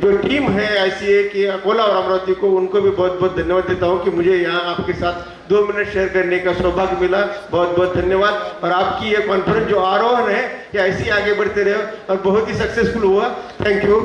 जो टीम है ICAI की अकोला और अमरावती को, उनको भी बहुत बहुत धन्यवाद देता हूं कि मुझे यहाँ आपके साथ 2 मिनट शेयर करने का सौभाग्य मिला। बहुत बहुत धन्यवाद। और आपकी ये कॉन्फ्रेंस जो आरोहण है, ये ऐसे ही आगे बढ़ते रहे और बहुत ही सक्सेसफुल हुआ। Thank you.